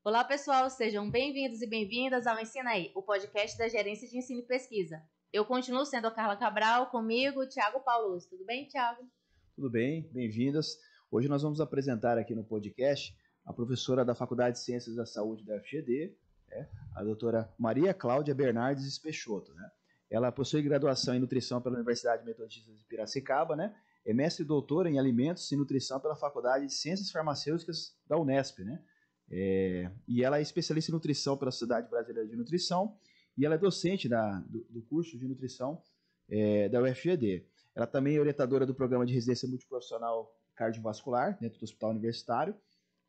Olá, pessoal, sejam bem-vindos e bem-vindas ao Ensina Aí, o podcast da Gerência de Ensino e Pesquisa. Eu continuo sendo a Carla Cabral, comigo, o Thiago Paulus. Tudo bem, Thiago? Tudo bem, bem-vindas. Hoje nós vamos apresentar aqui no podcast a professora da Faculdade de Ciências da Saúde da UFGD, a doutora Maria Cláudia Bernardes Peixoto. Ela possui graduação em Nutrição pela Universidade Metodista de Piracicaba, é mestre e doutora em Alimentos e Nutrição pela Faculdade de Ciências Farmacêuticas da Unesp, e ela é especialista em Nutrição pela Sociedade Brasileira de Nutrição e ela é docente do curso de Nutrição da UFGD. Ela também é orientadora do programa de residência multiprofissional cardiovascular dentro do Hospital Universitário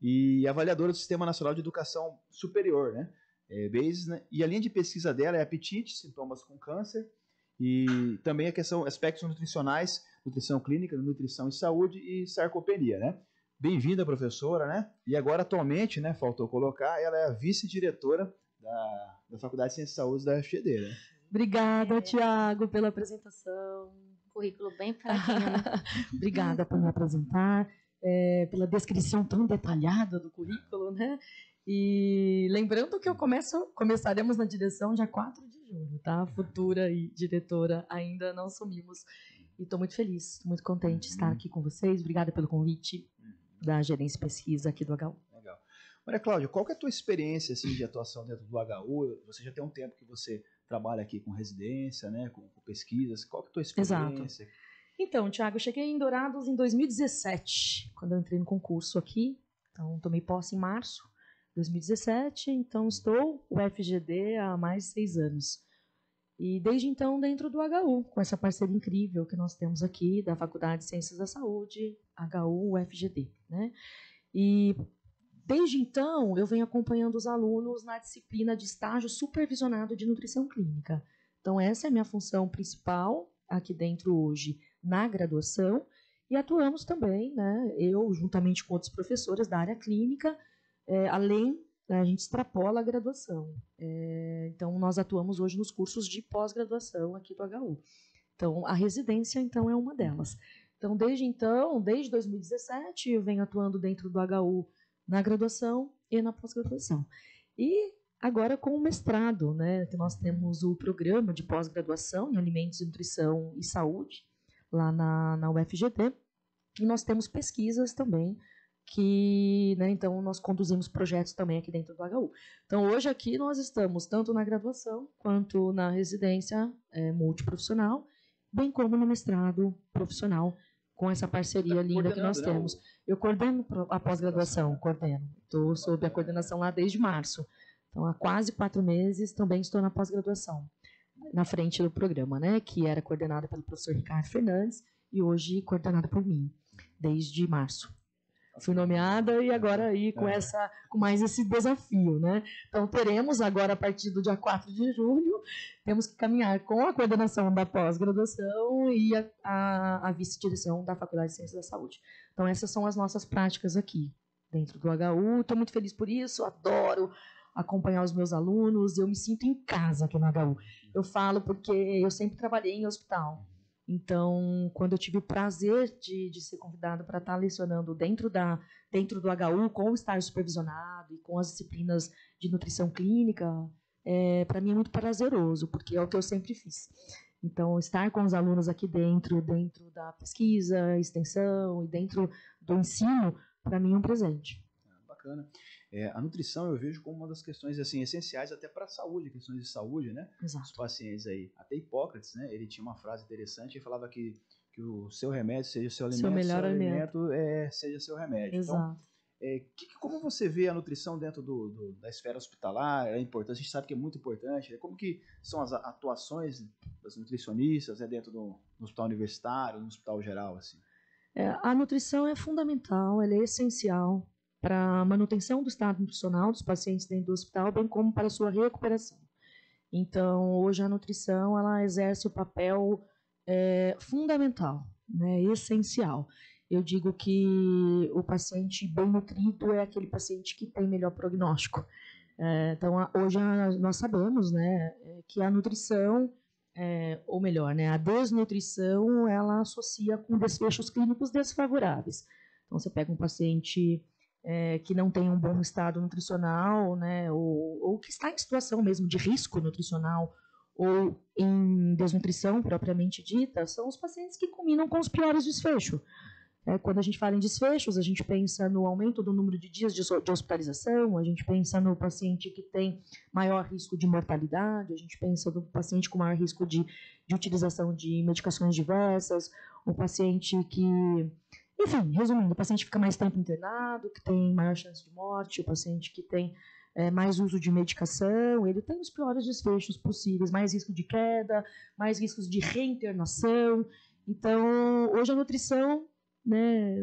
e avaliadora do Sistema Nacional de Educação Superior, BASES, e a linha de pesquisa dela é apetite, sintomas com câncer e também a questão aspectos nutricionais, nutrição clínica, nutrição e saúde e sarcopenia, Bem-vinda, professora, E agora, atualmente, faltou colocar, ela é a vice-diretora da Faculdade de Ciências e Saúde da UFGD, Obrigada, Thiago, pela apresentação. Currículo bem fraquinho. Obrigada por me apresentar, pela descrição tão detalhada do currículo, E lembrando que começaremos na direção dia 4 de julho, tá? Futura e diretora, ainda não assumimos. E estou muito feliz, muito contente de estar aqui com vocês. Obrigada pelo convite da Gerência Pesquisa aqui do HU. Legal. Maria Cláudia, qual que é a tua experiência de atuação dentro do HU? Você já tem um tempo que você trabalha aqui com residência, com pesquisas. Qual que é a tua experiência? Exato. Então, Thiago, eu cheguei em Dourados em 2017, quando eu entrei no concurso aqui. Então, tomei posse em março de 2017. Então, estou no UFGD há mais de 6 anos. E desde então, dentro do HU, com essa parceria incrível que nós temos aqui, da Faculdade de Ciências da Saúde, HU, UFGD, E desde então, eu venho acompanhando os alunos na disciplina de estágio supervisionado de nutrição clínica. Então, essa é a minha função principal aqui dentro hoje na graduação. E atuamos também, eu juntamente com outros professores da área clínica, além, a gente extrapola a graduação. Então, nós atuamos hoje nos cursos de pós-graduação aqui do HU. Então, a residência, então, é uma delas. Então, desde 2017, eu venho atuando dentro do HU na graduação e na pós-graduação. E agora com o mestrado, que nós temos o programa de pós-graduação em Alimentos, Nutrição e Saúde, lá na UFGD, e nós temos pesquisas também, que, então, nós conduzimos projetos também aqui dentro do HU. Então, hoje aqui nós estamos tanto na graduação, quanto na residência multiprofissional, bem como no mestrado profissional, com essa parceria linda que nós temos. Eu coordeno a pós-graduação, Estou sob a coordenação lá desde março. Então, há quase 4 meses também estou na pós-graduação, na frente do programa, que era coordenado pelo professor Ricardo Fernandes e hoje coordenado por mim, desde março. Fui nomeada e agora aí com mais esse desafio, Então, teremos agora, a partir do dia 4 de julho, temos que caminhar com a coordenação da pós-graduação e a vice-direção da Faculdade de Ciências da Saúde. Então, essas são as nossas práticas aqui, dentro do HU. Estou muito feliz por isso, adoro acompanhar os meus alunos, eu me sinto em casa aqui no HU. Eu falo porque eu sempre trabalhei em hospital. Então, quando eu tive o prazer de ser convidada para estar lecionando dentro do HU, com o estágio supervisionado e com as disciplinas de nutrição clínica, para mim é muito prazeroso, porque é o que eu sempre fiz. Então, estar com os alunos aqui dentro da pesquisa, extensão e dentro do ensino, para mim é um presente. Bacana. A nutrição eu vejo como uma das questões essenciais até para a saúde, questões de saúde, Exato. Os pacientes aí. Até Hipócrates, ele tinha uma frase interessante, ele falava que o seu remédio seja o seu alimento, melhor alimento seja seu remédio. Exato. Então, como você vê a nutrição dentro da esfera hospitalar? É importante, a gente sabe que é muito importante. Como que são as atuações das nutricionistas dentro do hospital universitário, no hospital geral? Assim? A nutrição é fundamental, ela é essencial para a manutenção do estado nutricional dos pacientes dentro do hospital, bem como para a sua recuperação. Então, hoje a nutrição ela exerce o papel fundamental, essencial. Eu digo que o paciente bem nutrido é aquele paciente que tem melhor prognóstico. Então, hoje nós sabemos que a nutrição, ou melhor, a desnutrição, ela associa com desfechos clínicos desfavoráveis. Então, você pega um paciente que não tem um bom estado nutricional, né, ou que está em situação mesmo de risco nutricional ou em desnutrição propriamente dita, são os pacientes que culminam com os piores desfechos. Quando a gente fala em desfechos, a gente pensa no aumento do número de dias de hospitalização, a gente pensa no paciente que tem maior risco de mortalidade, a gente pensa no paciente com maior risco de utilização de medicações diversas, o paciente que, enfim, resumindo, o paciente que fica mais tempo internado, que tem maior chance de morte, o paciente que tem mais uso de medicação, ele tem os piores desfechos possíveis, mais risco de queda, mais riscos de reinternação. Então, hoje a nutrição, né,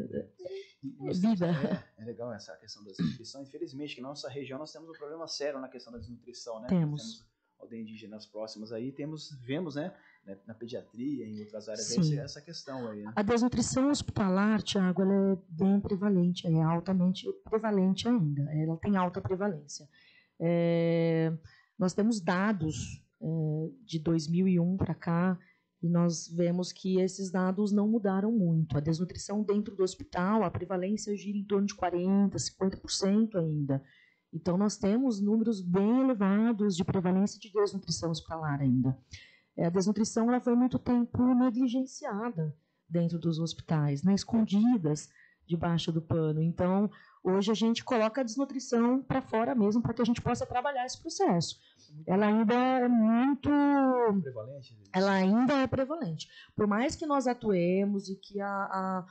vida. É legal essa questão da desnutrição. Infelizmente, que na nossa região nós temos um problema sério na questão da desnutrição, né? Temos aldeias indígenas próximas aí, vemos, né, na pediatria e em outras áreas aí, essa questão aí, né? A desnutrição hospitalar, Tiago, ela é bem prevalente, é altamente prevalente ainda, ela tem alta prevalência. Nós temos dados de 2001 para cá, e nós vemos que esses dados não mudaram muito. A desnutrição dentro do hospital, a prevalência gira em torno de 40%, 50% ainda. Então, nós temos números bem elevados de prevalência de desnutrição hospitalar ainda. A desnutrição ela foi muito tempo negligenciada dentro dos hospitais, né, escondidas debaixo do pano. Então, hoje a gente coloca a desnutrição para fora mesmo, para que a gente possa trabalhar esse processo. Ela ainda é muito prevalente. Ela ainda é prevalente. Por mais que nós atuemos e que a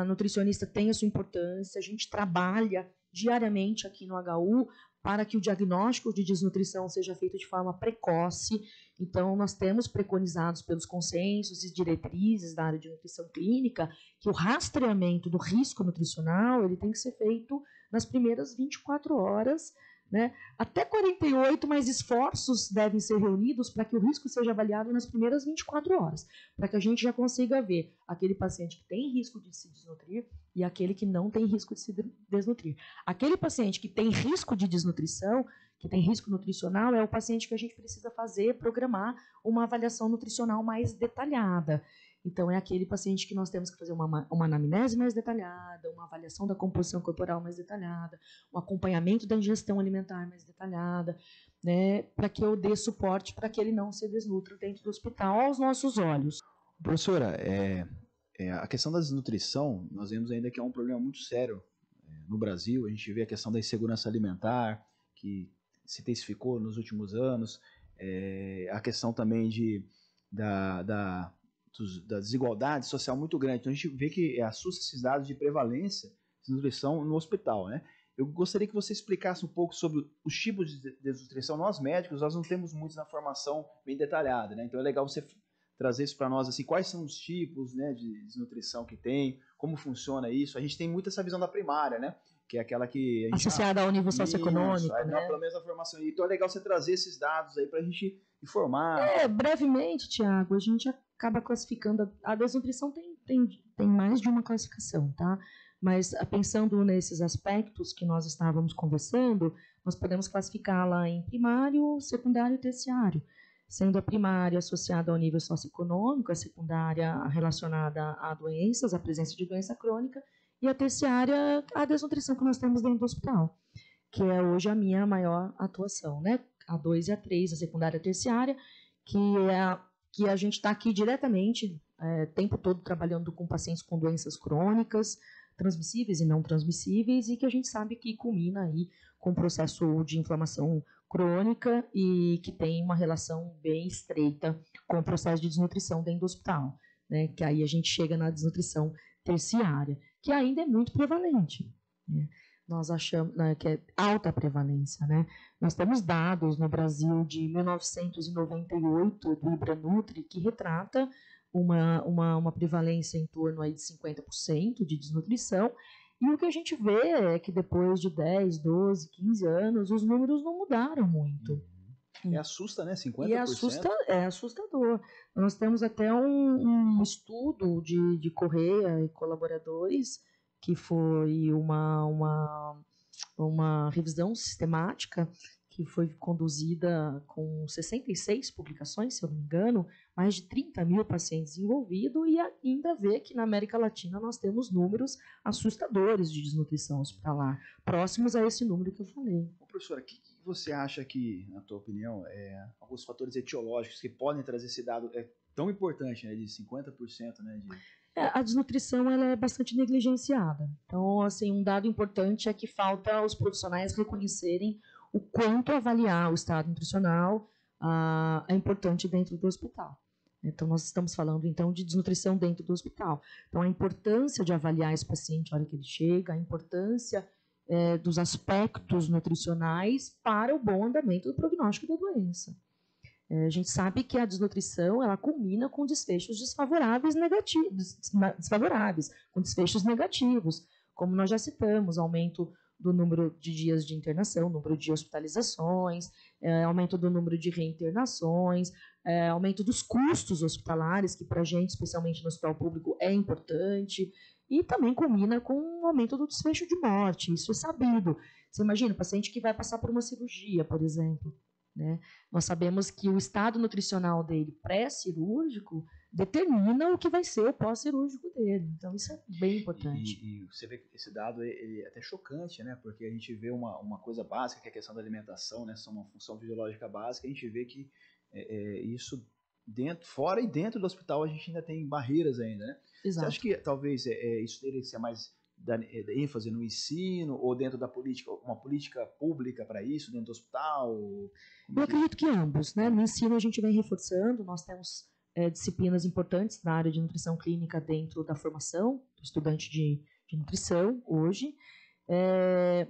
nutricionista tenha sua importância, a gente trabalha diariamente aqui no HU para que o diagnóstico de desnutrição seja feito de forma precoce. Então, nós temos preconizados pelos consensos e diretrizes da área de nutrição clínica que o rastreamento do risco nutricional ele tem que ser feito nas primeiras 24 horas, né? Até 48, mas esforços devem ser reunidos para que o risco seja avaliado nas primeiras 24 horas, para que a gente já consiga ver aquele paciente que tem risco de se desnutrir e aquele que não tem risco de se desnutrir. Aquele paciente que tem risco de desnutrição, que tem risco nutricional, é o paciente que a gente precisa programar uma avaliação nutricional mais detalhada. Então, é aquele paciente que nós temos que fazer uma anamnese mais detalhada, uma avaliação da composição corporal mais detalhada, um acompanhamento da ingestão alimentar mais detalhada, né, para que eu dê suporte para que ele não se desnutra dentro do hospital aos nossos olhos. Professora, a questão da desnutrição, nós vemos ainda que é um problema muito sério no Brasil. A gente vê a questão da insegurança alimentar, que se intensificou nos últimos anos, a questão também da desigualdade social muito grande. Então a gente vê que assusta esses dados de prevalência de nutrição no hospital, né? Eu gostaria que você explicasse um pouco sobre os tipos de desnutrição. Nós médicos, nós não temos muitos na formação bem detalhada, né? Então é legal você trazer isso para nós, assim, quais são os tipos, né, de desnutrição que tem, como funciona isso. A gente tem muito essa visão da primária, né? Que é aquela que... associada ao nível socioeconômico, né? Pelo menos a formação. Então é legal você trazer esses dados aí para a gente informar. Brevemente, Tiago, a gente acaba classificando... A desnutrição tem mais de uma classificação, tá? Mas pensando nesses aspectos que nós estávamos conversando, nós podemos classificá-la em primário, secundário e terciário, sendo a primária associada ao nível socioeconômico, a secundária relacionada a doenças, a presença de doença crônica, e a terciária, a desnutrição que nós temos dentro do hospital, que é hoje a minha maior atuação, né? A 2 e a 3, a secundária e a terciária, que a gente está aqui diretamente, o tempo todo trabalhando com pacientes com doenças crônicas, transmissíveis e não transmissíveis, e que a gente sabe que culmina aí com um processo de inflamação crônica e que tem uma relação bem estreita com o processo de desnutrição dentro do hospital, né? Que aí a gente chega na desnutrição terciária, que ainda é muito prevalente, né? Nós achamos, né, que é alta prevalência, né? Nós temos dados no Brasil de 1998 do IBRANUTRI que retrata uma prevalência em torno aí de 50% de desnutrição, e o que a gente vê é que depois de 10, 12, 15 anos, os números não mudaram muito. Assusta, né? 50%. E é assustador. Nós temos até um estudo de Correia e colaboradores, que foi uma revisão sistemática, que foi conduzida com 66 publicações, se eu não me engano, mais de 30 mil pacientes envolvidos, e ainda vê que na América Latina nós temos números assustadores de desnutrição hospitalar, próximos a esse número que eu falei. Professora, o que você acha que, na tua opinião, alguns fatores etiológicos que podem trazer esse dado tão importante, né, de 50%, né, A desnutrição ela é bastante negligenciada. Então, assim, um dado importante é que falta os profissionais reconhecerem o quanto avaliar o estado nutricional é importante dentro do hospital. Então, nós estamos falando, então, de desnutrição dentro do hospital. Então, a importância de avaliar esse paciente na hora que ele chega, a importância dos aspectos nutricionais para o bom andamento do prognóstico da doença. A gente sabe que a desnutrição ela culmina com desfechos desfavoráveis, com desfechos negativos, como nós já citamos, aumento do número de dias de internação, número de hospitalizações, aumento do número de reinternações, aumento dos custos hospitalares, que para a gente, especialmente no hospital público, é importante, e também culmina com o aumento do desfecho de morte, isso é sabido. Você imagina, o paciente que vai passar por uma cirurgia, por exemplo, né? Nós sabemos que o estado nutricional dele pré-cirúrgico determina o que vai ser o pós-cirúrgico dele. Então, isso é bem importante. E você vê que esse dado ele é até chocante, né? Porque a gente vê uma coisa básica, que é a questão da alimentação, né? Uma função fisiológica básica, a gente vê que isso fora e dentro do hospital a gente ainda tem barreiras ainda, né? Exato. Você acha que talvez isso teria que ser mais ênfase no ensino ou dentro da política, uma política pública para isso, dentro do hospital? Eu acredito que ambos, né? No ensino a gente vem reforçando, nós temos disciplinas importantes na área de nutrição clínica dentro da formação do estudante de nutrição hoje,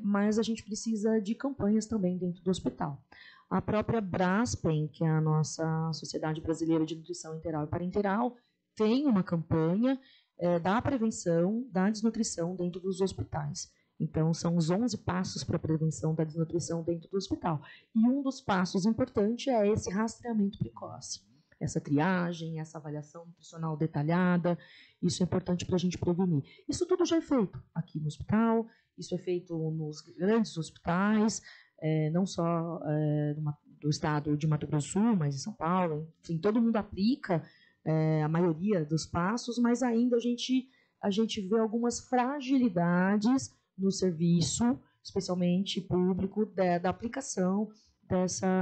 mas a gente precisa de campanhas também dentro do hospital. A própria Braspen, que é a nossa Sociedade Brasileira de Nutrição Enteral e Parenteral, tem uma campanha da prevenção da desnutrição dentro dos hospitais. Então, são os 11 passos para a prevenção da desnutrição dentro do hospital. E um dos passos importantes é esse rastreamento precoce. Essa triagem, essa avaliação nutricional detalhada, isso é importante para a gente prevenir. Isso tudo já é feito aqui no hospital, isso é feito nos grandes hospitais, não só do estado de Mato Grosso do Sul, mas em São Paulo, enfim, todo mundo aplica a maioria dos passos, mas ainda a gente vê algumas fragilidades no serviço, especialmente público, da aplicação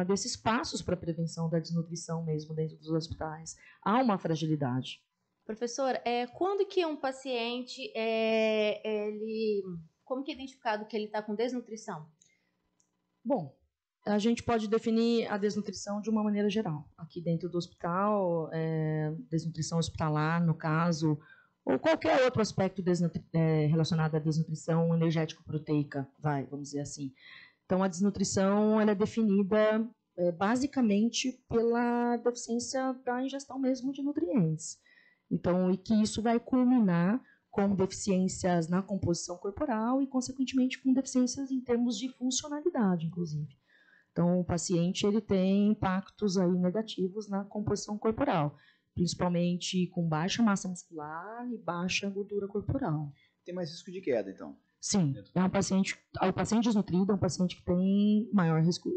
desses passos para a prevenção da desnutrição mesmo dentro dos hospitais. Há uma fragilidade. Professor, quando que um paciente, como que é identificado que ele está com desnutrição? Bom, a gente pode definir a desnutrição de uma maneira geral. Aqui dentro do hospital, desnutrição hospitalar, no caso, ou qualquer outro aspecto relacionado à desnutrição energético-proteica, vamos dizer assim. Então, a desnutrição ela é definida basicamente pela deficiência da ingestão mesmo de nutrientes. Então, e que isso vai culminar com deficiências na composição corporal e, consequentemente, com deficiências em termos de funcionalidade, inclusive. Então, o paciente ele tem impactos aí negativos na composição corporal, principalmente com baixa massa muscular e baixa gordura corporal. Tem mais risco de queda, então? Sim, o paciente desnutrido é um paciente que tem maior risco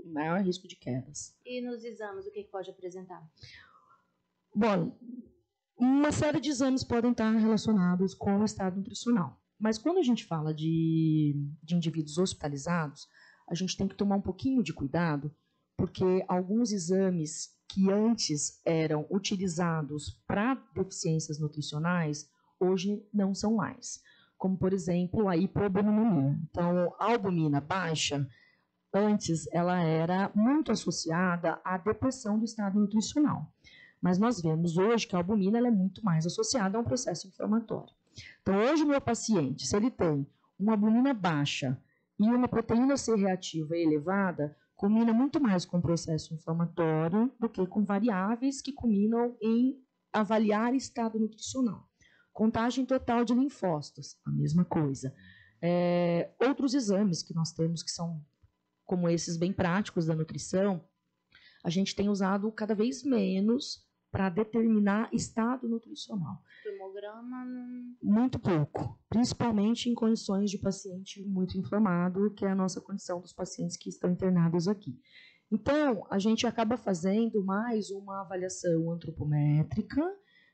de quedas. E nos exames, o que pode apresentar? Bom, uma série de exames podem estar relacionados com o estado nutricional. Mas quando a gente fala de indivíduos hospitalizados, a gente tem que tomar um pouquinho de cuidado, porque alguns exames que antes eram utilizados para deficiências nutricionais, hoje não são mais. Como, por exemplo, a hipoalbuminemia. Então, a albumina baixa, antes ela era muito associada à depressão do estado nutricional. Mas nós vemos hoje que a albumina ela é muito mais associada a um processo inflamatório. Então, hoje o meu paciente, se ele tem uma albumina baixa e uma proteína C reativa elevada, culmina muito mais com o processo inflamatório do que com variáveis que culminam em avaliar estado nutricional. Contagem total de linfócitos, a mesma coisa. Outros exames que nós temos que são como esses bem práticos da nutrição, a gente tem usado cada vez menos para determinar estado nutricional. Hemograma não... Muito pouco, principalmente em condições de paciente muito inflamado, que é a nossa condição dos pacientes que estão internados aqui. Então, a gente acaba fazendo mais uma avaliação antropométrica,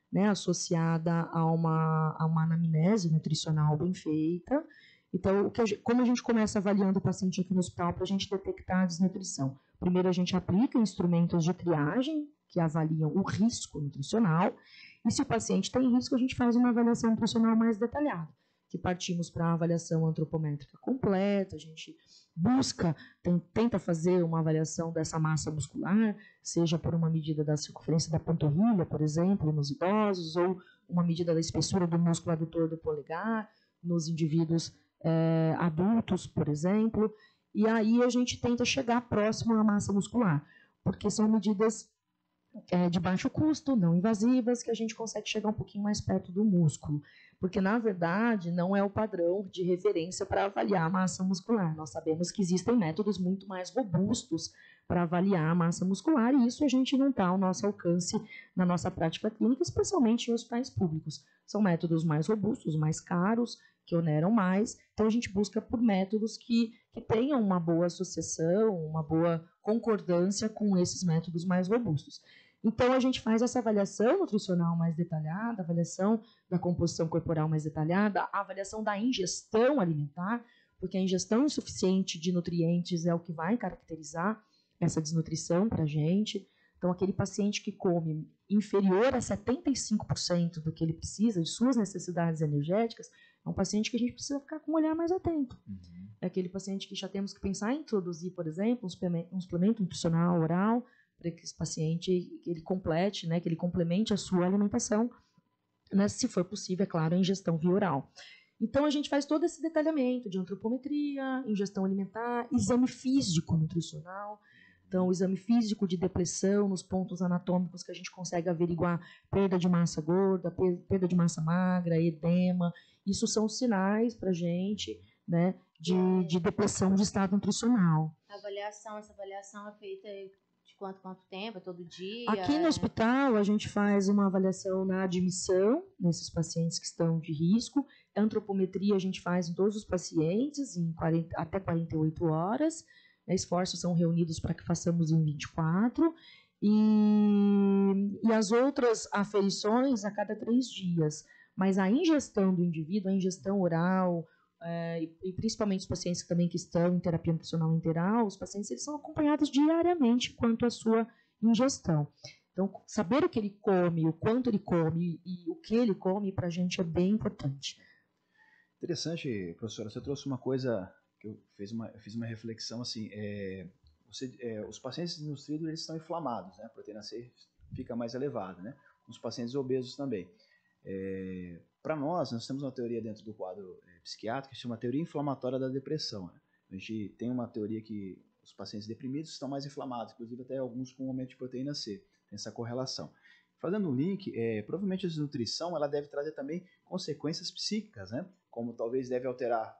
né, associada a uma anamnese nutricional bem feita. Então, como a gente começa avaliando o paciente aqui no hospital para a gente detectar a desnutrição? Primeiro, a gente aplica instrumentos de triagem que avaliam o risco nutricional, e se o paciente tem risco, a gente faz uma avaliação nutricional mais detalhada, que partimos para a avaliação antropométrica completa, a gente tenta fazer uma avaliação dessa massa muscular, seja por uma medida da circunferência da panturrilha, por exemplo, nos idosos, ou uma medida da espessura do músculo adutor do polegar, nos indivíduos adultos, por exemplo, e aí a gente tenta chegar próximo à massa muscular, porque são medidas de baixo custo, não invasivas, que a gente consegue chegar um pouquinho mais perto do músculo, porque na verdade não é o padrão de referência para avaliar a massa muscular. Nós sabemos que existem métodos muito mais robustos para avaliar a massa muscular, e isso a gente não está ao nosso alcance na nossa prática clínica, especialmente em hospitais públicos. São métodos mais robustos, mais caros, que oneram mais, então a gente busca por métodos que tenham uma boa associação, uma boa concordância com esses métodos mais robustos. Então, a gente faz essa avaliação nutricional mais detalhada, avaliação da composição corporal mais detalhada, a avaliação da ingestão alimentar, porque a ingestão insuficiente de nutrientes é o que vai caracterizar essa desnutrição para a gente. Então, aquele paciente que come inferior a 75% do que ele precisa, de suas necessidades energéticas, é um paciente que a gente precisa ficar com um olhar mais atento. Uhum. É aquele paciente que já temos que pensar em introduzir, por exemplo, um suplemento nutricional oral, para que esse paciente ele complete, né, que ele complemente a sua alimentação, né, se for possível, é claro, a ingestão via oral. Então, a gente faz todo esse detalhamento de antropometria, ingestão alimentar, exame físico nutricional. Então, o exame físico de depressão nos pontos anatômicos que a gente consegue averiguar perda de massa gorda, perda de massa magra, edema. Isso são sinais para a gente, né, de depressão de estado nutricional. Essa avaliação é feita de quanto tempo? É todo dia? Aqui no hospital, a gente faz uma avaliação na admissão, nesses pacientes que estão de risco. A antropometria a gente faz em todos os pacientes, até 48 horas. Esforços são reunidos para que façamos em 24. E as outras aferições a cada 3 dias. Mas a ingestão do indivíduo, a ingestão oral, e principalmente os pacientes também que estão em terapia nutricional integral, os pacientes eles são acompanhados diariamente quanto à sua ingestão. Então, saber o que ele come, o quanto ele come e o que ele come, para a gente é bem importante. Interessante, professora. Você trouxe uma coisa que eu fiz uma reflexão assim. Os pacientes desnutridos eles estão inflamados, né? A proteína C fica mais elevada, né? Os pacientes obesos também. Para nós temos uma teoria dentro do quadro psiquiátrico que se chama teoria inflamatória da depressão. Né? A gente tem uma teoria que os pacientes deprimidos estão mais inflamados, inclusive até alguns com aumento de proteína C. Tem essa correlação. Fazendo um link, provavelmente a desnutrição ela deve trazer também consequências psíquicas, né? Como talvez deve alterar,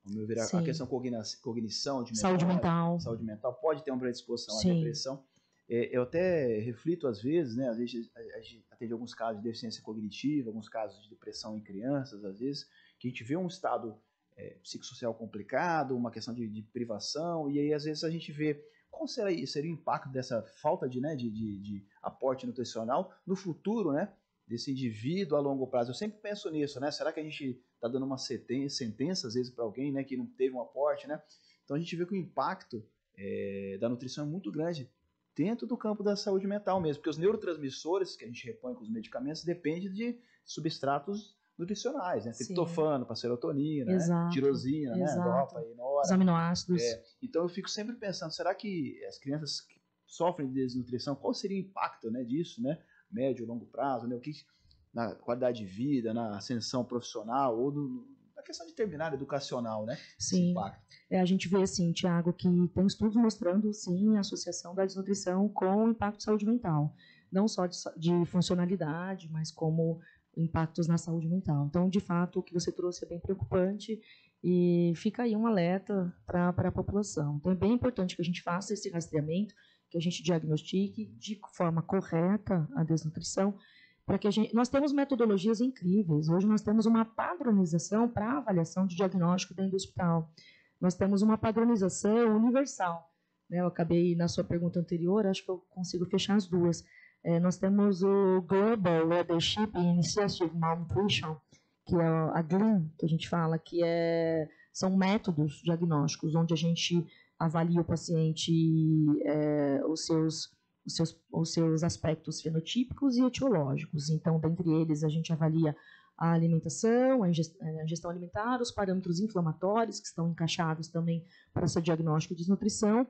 ao meu ver, a questão cognição, de saúde mental. Saúde mental pode ter uma predisposição à Sim. depressão. Eu até reflito às vezes, né? Às vezes a gente atende alguns casos de deficiência cognitiva, alguns casos de depressão em crianças, às vezes, que a gente vê um estado psicossocial complicado, uma questão de privação, e aí às vezes a gente vê qual seria o impacto dessa falta de aporte nutricional no futuro, né? Desse indivíduo a longo prazo. Eu sempre penso nisso, né? Será que a gente está dando uma sentença às vezes para alguém, né, que não teve um aporte, né? Então a gente vê que o impacto da nutrição é muito grande dentro do campo da saúde mental mesmo, porque os neurotransmissores que a gente repõe com os medicamentos dependem de substratos nutricionais, né? Triptofano para serotonina, né? Tirosina, né? Dopa e nora. Os aminoácidos. Então eu fico sempre pensando, será que as crianças que sofrem de desnutrição, qual seria o impacto, né, disso, né? Médio, longo prazo, né? O que na qualidade de vida, na ascensão profissional ou na questão de terminar educacional, né? Sim. A gente vê assim, Tiago, que tem estudos mostrando sim a associação da desnutrição com o impacto de saúde mental, não só de funcionalidade, mas como impactos na saúde mental. Então, de fato, o que você trouxe é bem preocupante e fica aí um alerta para a população. Então, é bem importante que a gente faça esse rastreamento que a gente diagnostique de forma correta a desnutrição, para que nós temos metodologias incríveis. Hoje nós temos uma padronização para avaliação de diagnóstico dentro do hospital. Nós temos uma padronização universal. Né? Eu acabei, na sua pergunta anterior, acho que eu consigo fechar as duas. Nós temos o Global Leadership Initiative Malnutrition, que é a GLIM, que a gente fala, que são métodos diagnósticos, onde a gente avalia o paciente, os seus aspectos fenotípicos e etiológicos. Então, dentre eles, a gente avalia a alimentação, a ingestão alimentar, os parâmetros inflamatórios, que estão encaixados também para esse diagnóstico de desnutrição,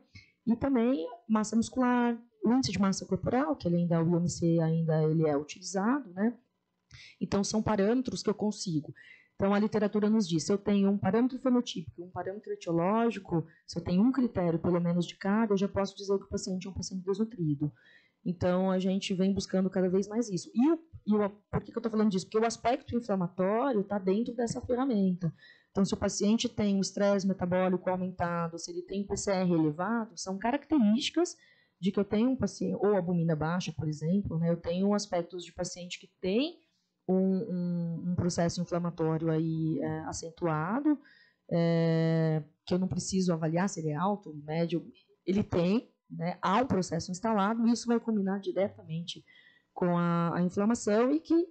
e também massa muscular, o índice de massa corporal, que o IMC ele é utilizado, né? Então, são parâmetros que eu consigo. Então, a literatura nos diz, se eu tenho um parâmetro fenotípico, um parâmetro etiológico, se eu tenho um critério, pelo menos, de cada, eu já posso dizer que o paciente é um paciente desnutrido. Então, a gente vem buscando cada vez mais isso. Por que eu estou falando disso? Porque o aspecto inflamatório está dentro dessa ferramenta. Então, se o paciente tem um estresse metabólico aumentado, se ele tem PCR elevado, são características de que eu tenho um paciente, ou albumina baixa, por exemplo, né? Eu tenho aspectos de paciente que tem um processo inflamatório aí acentuado, que eu não preciso avaliar se ele é alto, médio, ele tem, né? Há um processo instalado, e isso vai combinar diretamente com a inflamação, e que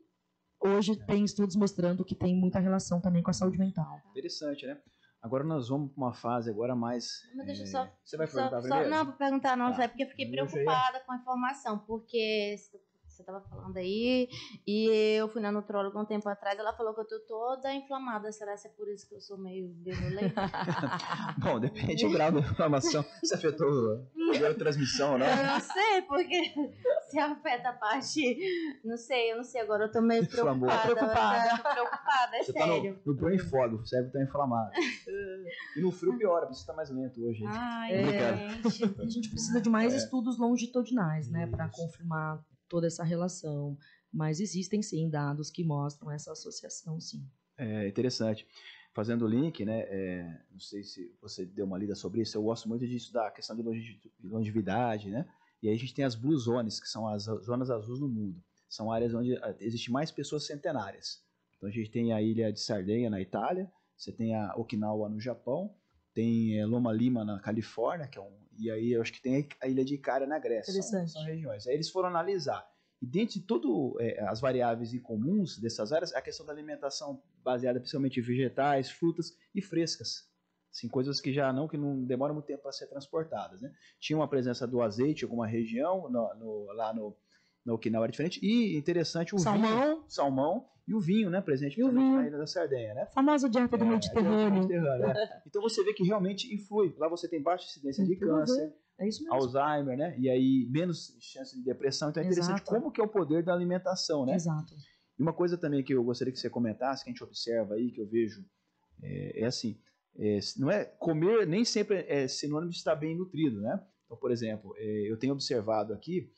hoje tem estudos mostrando que tem muita relação também com a saúde mental. Interessante, né? Agora nós vamos para uma fase agora mais... Mas deixa eu só... Você vai perguntar primeiro? Não, vou perguntar não, Tá. é porque eu fiquei preocupada com a informação, porque você estava falando aí, e eu fui na nutróloga um tempo atrás, ela falou que eu estou toda inflamada. Será que é por isso que eu sou meio virulenta? Bom, depende do grau da inflamação. Se afetou a transmissão ou não? Eu não sei, porque se afeta a parte... Não sei, agora eu tô meio preocupada. Eu tô preocupada, é você sério. Tá no banho e fogo, o cérebro tá inflamado. E no frio piora, porque você tá mais lento hoje. Ai, gente. A gente precisa de mais estudos longitudinais, né, para confirmar toda essa relação. Mas existem, sim, dados que mostram essa associação, sim. É interessante. Fazendo o link, né, não sei se você deu uma lida sobre isso, eu gosto muito de estudar a questão de longevidade, né, e aí a gente tem as Blue Zones, que são as zonas azuis no mundo. São áreas onde existem mais pessoas centenárias. Então a gente tem a ilha de Sardenha, na Itália, você tem a Okinawa, no Japão, tem Loma Lima, na Califórnia, e aí eu acho que tem a ilha de Icária, na Grécia. São regiões. Aí eles foram analisar. E dentro de todas as variáveis incomuns dessas áreas, a questão da alimentação baseada principalmente em vegetais, frutas e frescas. Assim, coisas que não demoram muito tempo para ser transportadas. Né? Tinha uma presença do azeite em alguma região, lá no Okinawa era diferente. E interessante, o salmão e o vinho, né, presente na Ilha da Sardenha. Né? A famosa dieta do Mediterrâneo. Então você vê que realmente influi. Lá você tem baixa incidência de câncer, Alzheimer, né? E aí menos chance de depressão. Então é interessante como que é o poder da alimentação, né? Exato. E uma coisa também que eu gostaria que você comentasse, que a gente observa aí, que eu vejo, assim, não é comer nem sempre é sinônimo de estar bem nutrido, né? Então, por exemplo, eu tenho observado aqui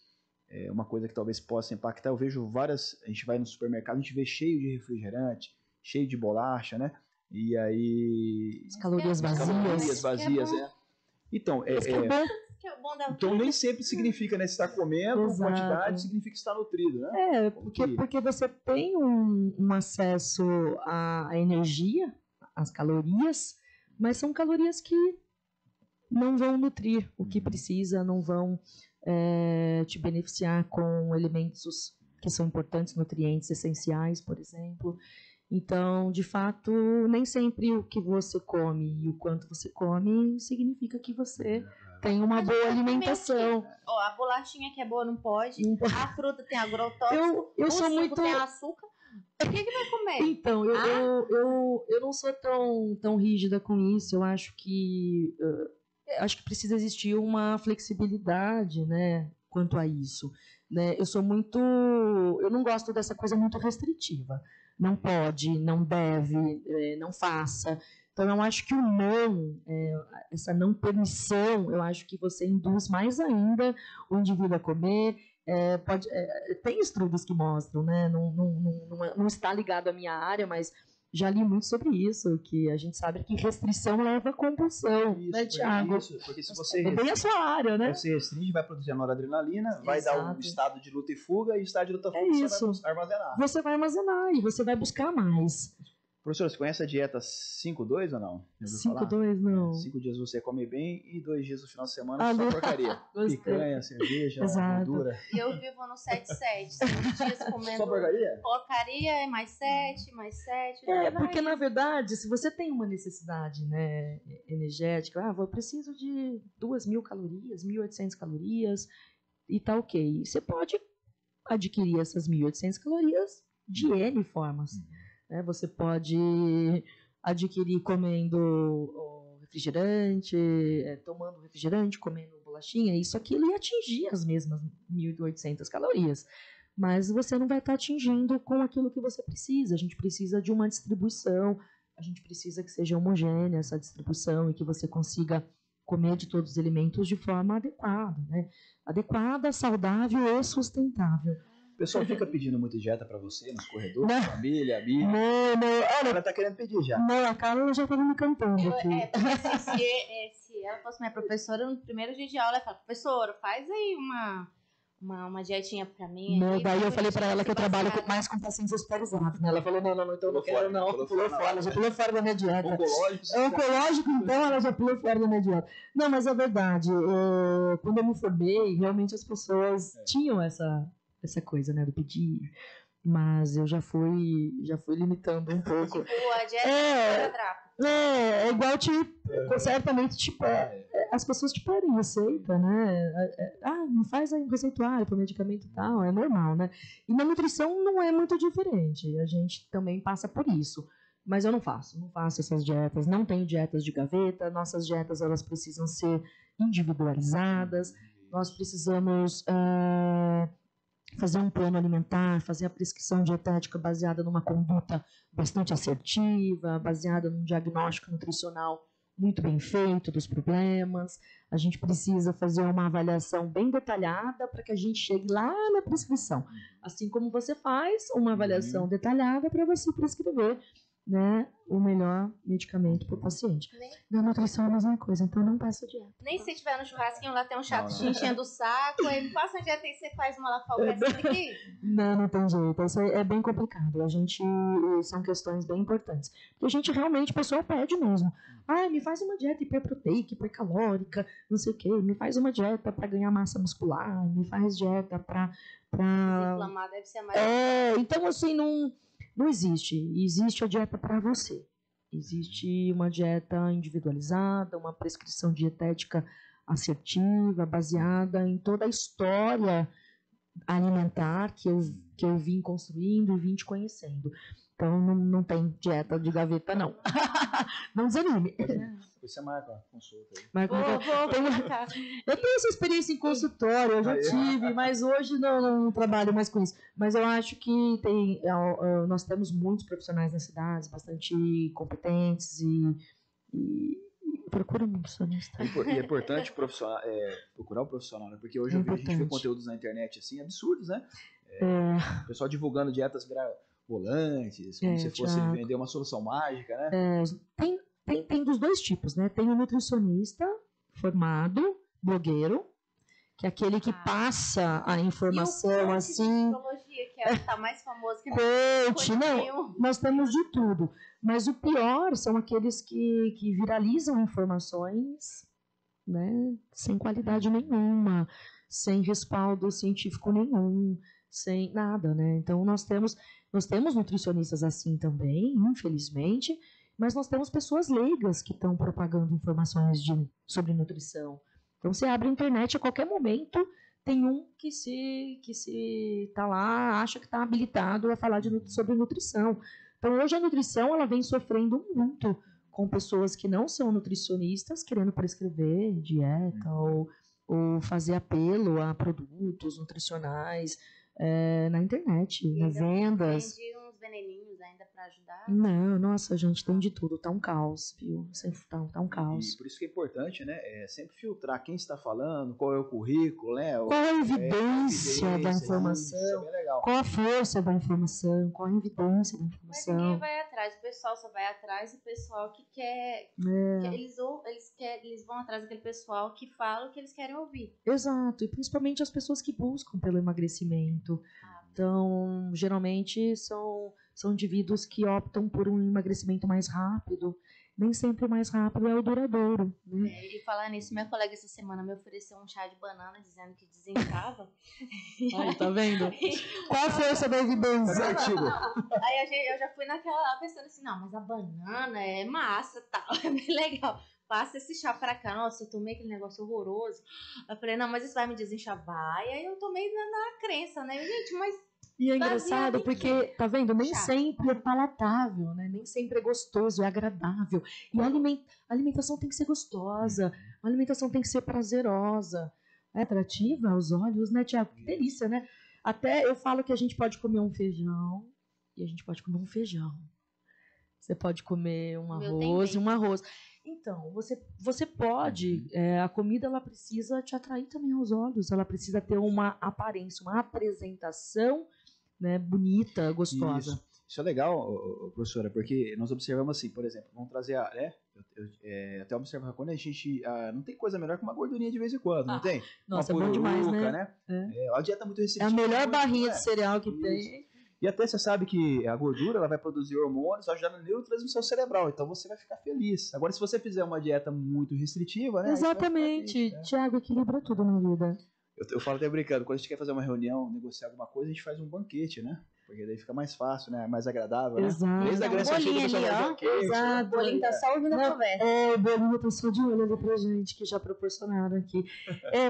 uma coisa que talvez possa impactar. Eu vejo a gente vai no supermercado, a gente vê cheio de refrigerante, cheio de bolacha, né? E aí... As calorias vazias, Então, então nem sempre significa, né, estar comendo quantidade, significa estar nutrido, né? Porque você tem um acesso à energia, às calorias, mas são calorias que não vão nutrir o que precisa, não vão te beneficiar com elementos que são importantes, nutrientes essenciais, por exemplo. Então, de fato, nem sempre o que você come e o quanto você come significa que você tem uma boa alimentação. A bolachinha que é boa não pode. A fruta tem agrotóxico. Eu sou muito... tem açúcar. O que vai comer? Então, eu não sou tão rígida com isso. Eu acho que precisa existir uma flexibilidade, né, quanto a isso. Né? Eu não gosto dessa coisa muito restritiva. Não pode, não deve, não faça. Então, eu acho que o não, essa não permissão, eu acho que você induz mais ainda o indivíduo a comer. Tem estudos que mostram, né? Não está ligado à minha área, mas já li muito sobre isso, que a gente sabe que restrição leva a compulsão, né, Thiago? Isso, porque se você é bem a sua área, né? Você restringe, vai produzir a noradrenalina, vai dar um estado de luta e fuga, e o estado de luta e fuga você vai armazenar. Você vai armazenar e você vai buscar mais. Professor, você conhece a dieta 5-2 ou não? 5-2 não. 5 dias você come bem e 2 dias no final de semana só porcaria. Picanha, cerveja, gordura. E eu vivo no 7-7, 5 dias comendo só porcaria, mais 7. Porque na verdade, se você tem uma necessidade, né, energética, eu preciso de 2.000 calorias, 1.800 calorias e tá ok. Você pode adquirir essas 1.800 calorias de N formas. Você pode adquirir comendo refrigerante, tomando refrigerante, comendo bolachinha, isso, aquilo, e atingir as mesmas 1.800 calorias. Mas você não vai estar atingindo com aquilo que você precisa. A gente precisa de uma distribuição, a gente precisa que seja homogênea essa distribuição e que você consiga comer de todos os alimentos de forma adequada, né? Adequada, saudável e sustentável. O pessoal fica pedindo muita dieta pra você nos corredores, família, amiga. Não. Olha, ela tá querendo pedir já. Não, a Carla já tava me cantando aqui. Porque se ela fosse minha professora, no primeiro dia de aula, ela fala, professora, faz aí uma dietinha pra mim. Não, daí eu falei pra ela que eu trabalho mais com pacientes hospitalizados, né? Ela falou, não, então eu não quero não. Pulou fora, ela já pulou fora da minha dieta. Oncológico, então ela já pulou fora da minha dieta. Não, mas é verdade, quando eu me formei, realmente as pessoas tinham essa coisa, né, do pedir, mas eu já fui limitando um pouco. Tipo, a dieta é igual, certamente, as pessoas te pedem receita, né, me faz aí um receituário para medicamento e tal, é normal, né, e na nutrição não é muito diferente, a gente também passa por isso, mas eu não faço essas dietas, não tenho dietas de gaveta, nossas dietas, elas precisam ser individualizadas, nós precisamos fazer um plano alimentar, fazer a prescrição dietética baseada numa conduta bastante assertiva, baseada num diagnóstico nutricional muito bem feito dos problemas. A gente precisa fazer uma avaliação bem detalhada para que a gente chegue lá na prescrição. Assim como você faz uma avaliação detalhada para você prescrever, né, o melhor medicamento para o paciente. Na nutrição é a mesma coisa, então não peça dieta. Nem se tiver no churrasquinho lá, tem um chato te enchendo o saco, aí me passa a dieta e você faz uma lafalca aqui. Não tem jeito, isso é bem complicado. São questões bem importantes. Porque a gente realmente, o pessoal pede mesmo. Me faz uma dieta hiperproteica, hipercalórica, não sei o quê, me faz uma dieta para ganhar massa muscular, me faz dieta para... Desinflamar deve ser mais... Então assim, não existe. Existe a dieta para você. Existe uma dieta individualizada, uma prescrição dietética assertiva, baseada em toda a história alimentar que eu vim construindo e vim te conhecendo. Então, não tem dieta de gaveta, não. Não desanime. Depois você marca a consulta. Eu tenho essa experiência em consultório, eu já tive, mas hoje não trabalho mais com isso. Mas eu acho que nós temos muitos profissionais nas cidades, bastante competentes e procura um nutricionista. E é importante procurar um profissional, né? Porque hoje a gente vê conteúdos na internet assim, absurdos, né? O pessoal divulgando dietas volantes, como se fosse vender uma solução mágica, né? Tem dos dois tipos, né? Tem o nutricionista formado, blogueiro, que é aquele que passa a informação assim. Que tá mais famoso que coach. Não, nós temos de tudo. Mas o pior são aqueles que viralizam informações, né, sem qualidade nenhuma, sem respaldo científico nenhum, sem nada, né? Então nós temos nutricionistas assim também, infelizmente, mas nós temos pessoas leigas que estão propagando informações sobre nutrição. Então você abre a internet a qualquer momento, tem um que se tá lá, acha que está habilitado a falar sobre nutrição. Então hoje a nutrição ela vem sofrendo muito com pessoas que não são nutricionistas querendo prescrever dieta ou fazer apelo a produtos nutricionais na internet, nas vendas. Vende uns veneninhos ainda para ajudar? Não, nossa, gente, tem de tudo. Tá um caos, viu? Tá um caos. E por isso que é importante, né? Sempre filtrar quem está falando, qual é o currículo, né? Qual a evidência da informação? Isso é bem legal. Qual a força da informação? Qual a evidência da Mas informação? ninguém vai atrás, o pessoal só vai atrás do pessoal que quer. Eles vão atrás daquele pessoal que fala o que eles querem ouvir. Exato, e principalmente as pessoas que buscam pelo emagrecimento. Então, geralmente são indivíduos que optam por um emagrecimento mais rápido. Nem sempre o mais rápido é o duradouro, né? E falar nisso, minha colega essa semana me ofereceu um chá de banana dizendo que desinchava. Aí, tá vendo? Qual a força da evidência? Aí eu já fui naquela pensando assim, não, mas a banana é massa, tal, é bem legal. Passa esse chá pra cá. Nossa, eu tomei aquele negócio horroroso. Eu falei, não, mas isso vai me desinchar? Vai. Aí eu tomei na crença, né? Gente, mas... E é engraçado porque, tá vendo? Nem sempre é palatável, né? Nem sempre é gostoso, é agradável. E a alimentação tem que ser gostosa, a alimentação tem que ser prazerosa, é atrativa aos olhos, né, Tiago? Que delícia, né? Até eu falo que a gente pode comer um feijão e a gente pode comer um feijão. Você pode comer um arroz e um arroz. Então, você pode, a comida ela precisa te atrair também aos olhos, ela precisa ter uma aparência, uma apresentação, né, bonita, gostosa. Isso é legal, professora, porque nós observamos assim, por exemplo, vamos trazer até observar quando a gente não tem coisa melhor que uma gordurinha de vez em quando, não tem? Nossa, uma é bom demais, né? A dieta muito restritiva. É a melhor barrinha de cereal que tem. E até você sabe que a gordura ela vai produzir hormônios, ajudar na neurotransmissão cerebral, então você vai ficar feliz. Agora, se você fizer uma dieta muito restritiva, né? Exatamente. Feliz, né? Tiago, equilibra tudo na vida. Eu falo até brincando, quando a gente quer fazer uma reunião, negociar alguma coisa, a gente faz um banquete, né? Porque daí fica mais fácil, né? Mais agradável, né? Exato. Desde a Grécia Antiga, o pessoal faz banquete. Exato. O bolinho tá só ouvindo a conversa. O bolinho tá só de olho ali pra gente, que já proporcionaram aqui.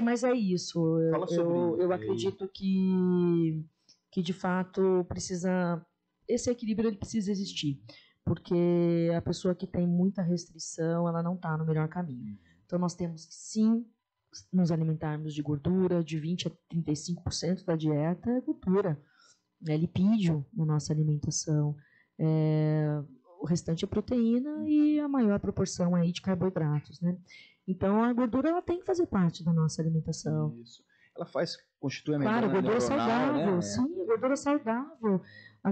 Mas é isso. Fala sobre isso. Eu acredito que de fato precisa... Esse equilíbrio ele precisa existir. Porque a pessoa que tem muita restrição, ela não tá no melhor caminho. Então nós temos que sim nos alimentarmos de gordura, de 20% a 35% da dieta é gordura. É lipídio na nossa alimentação. O restante é proteína e a maior proporção aí de carboidratos, né? Então a gordura ela tem que fazer parte da nossa alimentação. Isso. Ela constitui a membrana gordura neuronal, saudável, né? sim, a gordura saudável. A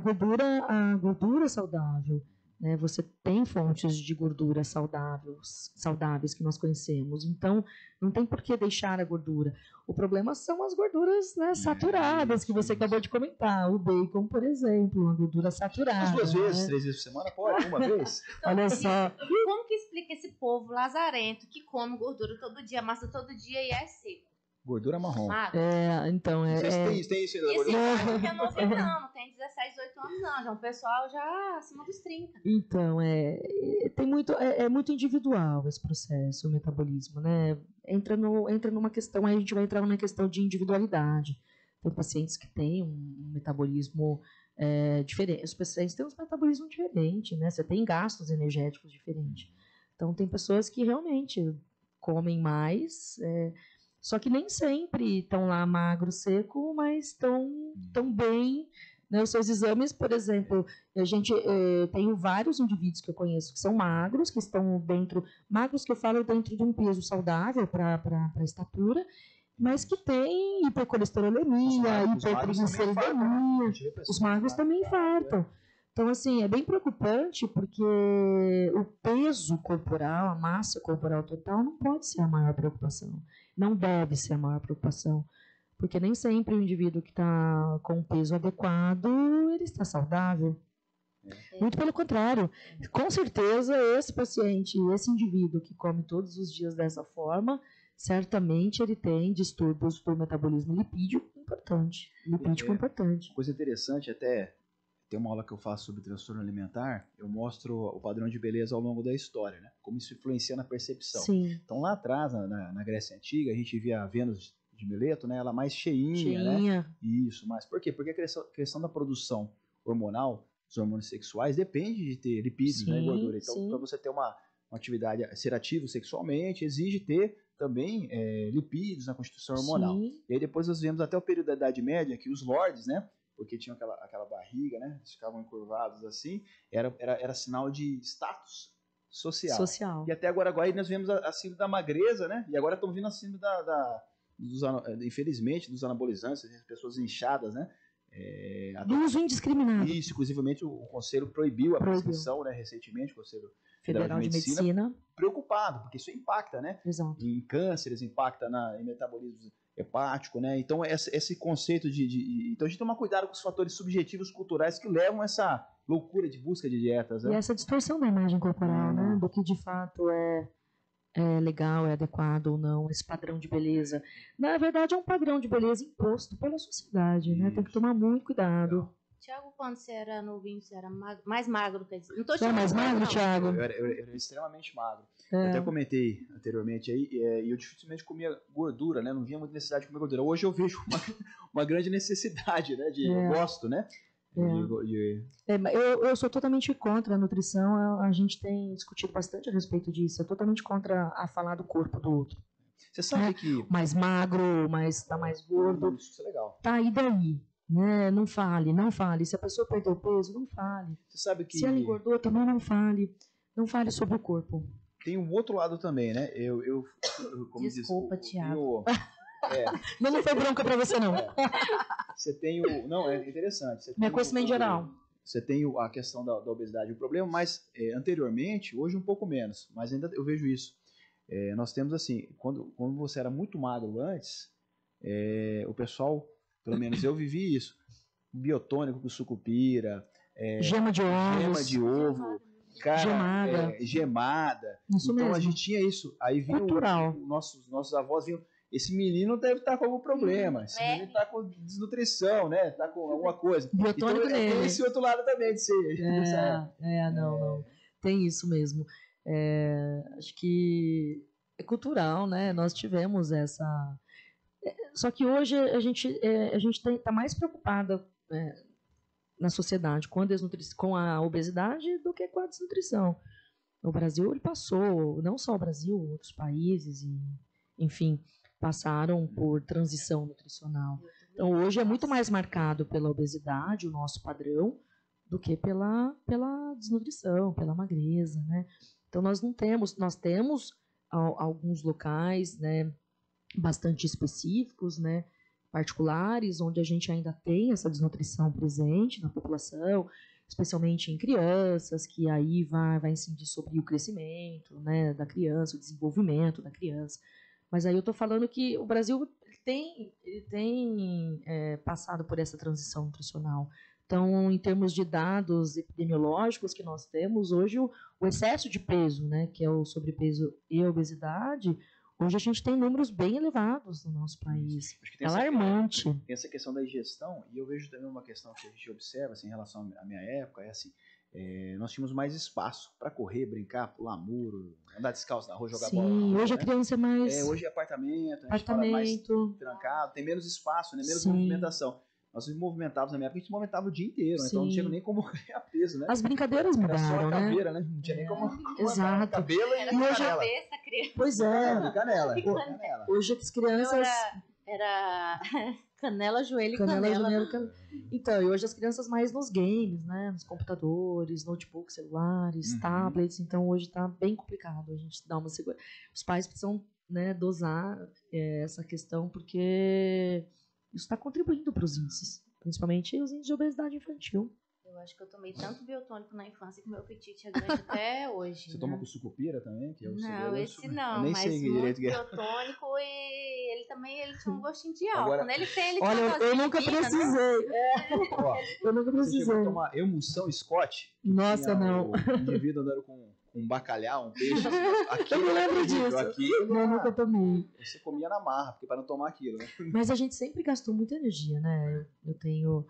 gordura saudável. Né? Você tem fontes de gordura saudáveis que nós conhecemos. Então, não tem por que deixar a gordura. O problema são as gorduras, né, saturadas, que você acabou de comentar. O bacon, por exemplo, uma gordura saturada. As 2 vezes, né? 3 vezes por semana, pode? Uma vez? Olha só. Como que explica esse povo lazarento que come gordura todo dia, massa todo dia e é seco? Gordura marrom. Então, Não sei se tem isso aí da gordura. Porque eu não tem 17, 18 anos não, já é um pessoal já acima dos 30. Então, é muito individual esse processo, o metabolismo, né? Entra numa questão, aí a gente vai entrar numa questão de individualidade. Tem pacientes que têm um metabolismo diferente, os pacientes têm um metabolismo diferente, né? Você tem gastos energéticos diferentes. Então, tem pessoas que realmente comem mais, só que nem sempre estão lá magro, seco, mas estão bem, né? Os seus exames, por exemplo, tenho vários indivíduos que eu conheço que são magros, que estão magros que eu falo dentro de um peso saudável para a estatura, mas que tem hipercolesterolemia, hipertrigliceridemia, os magros também infartam. Então, assim, é bem preocupante porque o peso corporal, a massa corporal total não pode ser a maior preocupação. Não deve ser a maior preocupação. Porque nem sempre o indivíduo que está com o peso adequado, ele está saudável. Muito pelo contrário. Com certeza, esse paciente, esse indivíduo que come todos os dias dessa forma, certamente ele tem distúrbios do metabolismo lipídico importante. Coisa interessante até... Tem uma aula que eu faço sobre transtorno alimentar, eu mostro o padrão de beleza ao longo da história, né? Como isso influencia na percepção. Sim. Então lá atrás, na Grécia Antiga, a gente via a Vênus de Mileto, né? Ela mais cheinha, né? Isso, mas por quê? Porque a questão da produção hormonal, dos hormônios sexuais, depende de ter lipídios, né? E gordura. Então, para você ter uma atividade, ser ativo sexualmente, exige ter também lipídios na constituição hormonal. Sim. E aí depois nós vemos até o período da Idade Média, que os lords, né? porque tinham aquela barriga, né? Eles ficavam encurvados assim, era sinal de status social. E até agora nós vemos a síndrome da magreza, né? E agora estão vindo a síndrome infelizmente, dos anabolizantes, as pessoas inchadas, né? Do uso indiscriminado. Isso, inclusivamente o Conselho proibiu a prescrição, né, recentemente, o Conselho Federal de Medicina, preocupado, porque isso impacta, né? Exato. Em cânceres, impacta em metabolismo hepático, né? Então, esse conceito então a gente toma cuidado com os fatores subjetivos culturais que levam a essa loucura de busca de dietas, né? E essa distorção da imagem corporal, né? Do que de fato é legal, é adequado ou não, esse padrão de beleza. Na verdade, é um padrão de beleza imposto pela sociedade, né? Tem que tomar muito cuidado. Tiago, quando você era novinho, você era mais magro, quer dizer. Não tô Você é mais magro, Tiago? Eu era extremamente magro. Eu até comentei anteriormente aí, e eu dificilmente comia gordura, né? Não via muita necessidade de comer gordura. Hoje eu vejo uma grande necessidade, né? Eu gosto, né? Eu sou totalmente contra a nutrição, a gente tem discutido bastante a respeito disso, é totalmente contra a falar do corpo do outro. Você sabe que... Mais magro, tá mais gordo. Isso é legal. Tá, e daí? Né? Não fale. Se a pessoa perdeu peso, não fale. Você sabe que... Se ela engordou, também não fale. Não fale sobre o corpo. Tem um outro lado também, né? Como Desculpa, Tiago. Não foi bronca pra você, não. Você tem Não, é interessante. Meu conhecimento geral. Você tem a questão da obesidade, o problema, mas anteriormente, hoje um pouco menos, mas ainda eu vejo isso. Nós temos assim, quando você era muito magro antes, o pessoal, pelo menos eu vivi isso, biotônico com sucupira, gema de ovo, cara, gemada. Isso então mesmo. a gente tinha isso. Aí vinha nossos avós vinham. Esse menino deve estar com algum problema. Esse menino está com desnutrição, né? Está com alguma coisa. Biotônico então, tem esse outro lado também de ser. Não. Tem isso mesmo. Acho que é cultural, né? Nós tivemos essa... Só que hoje a gente está mais preocupada na sociedade com a obesidade do que com a desnutrição. O Brasil, ele passou, não só o Brasil, outros países, enfim, passaram por transição nutricional. Então, hoje é muito mais marcado pela obesidade, o nosso padrão, do que pela desnutrição, pela magreza, né? Então, nós temos alguns locais, né, bastante específicos, né, particulares, onde a gente ainda tem essa desnutrição presente na população, especialmente em crianças, que aí vai incidir sobre o crescimento, né, da criança, o desenvolvimento da criança. Mas aí eu estou falando que o Brasil tem passado por essa transição nutricional. Então, em termos de dados epidemiológicos que nós temos, hoje o excesso de peso, né, que é o sobrepeso e a obesidade, hoje a gente tem números bem elevados no nosso país. É alarmante. Tem essa questão da ingestão, e eu vejo também uma questão que a gente observa assim, em relação à minha época, nós tínhamos mais espaço para correr, brincar, pular muro, andar descalço na rua, jogar bola. Sim, hoje a criança é mais... hoje é apartamento, a gente fala mais trancado, tem menos espaço, né, menos movimentação. Nós nos movimentávamos na minha época, a gente movimentava o dia inteiro, né? Então não tinha nem como ganhar peso, né? As brincadeiras mudaram, era só a caveira, né? Não tinha nem como Exato. Cabelo era e hoje canela. Cabeça, criança. Pois Canela. Hoje as crianças... Era canela, joelho e canela. canela. Então, e hoje as crianças mais nos games, né? Nos computadores, notebooks, celulares, tablets. Então, hoje está bem complicado a gente dar uma segurança. Os pais precisam, né, dosar essa questão, porque isso está contribuindo para os índices. Principalmente os índices de obesidade infantil. Eu acho que eu tomei tanto biotônico na infância que meu apetite é grande até hoje. Você toma com sucupira também? Que é não, esse não, nem mas sei muito biotônico e ele tinha um gostinho de álcool. Agora, né? Ele olha, eu nunca precisei. Eu nunca precisei. Você chegou a tomar emulsão Scott? Nossa, não. Um indivíduo andando com um bacalhau, um peixe. Eu não lembro disso. Eu nunca tomei. Você comia na marra, porque para não tomar aquilo, né? Mas a gente sempre gastou muita energia, né? Eu tenho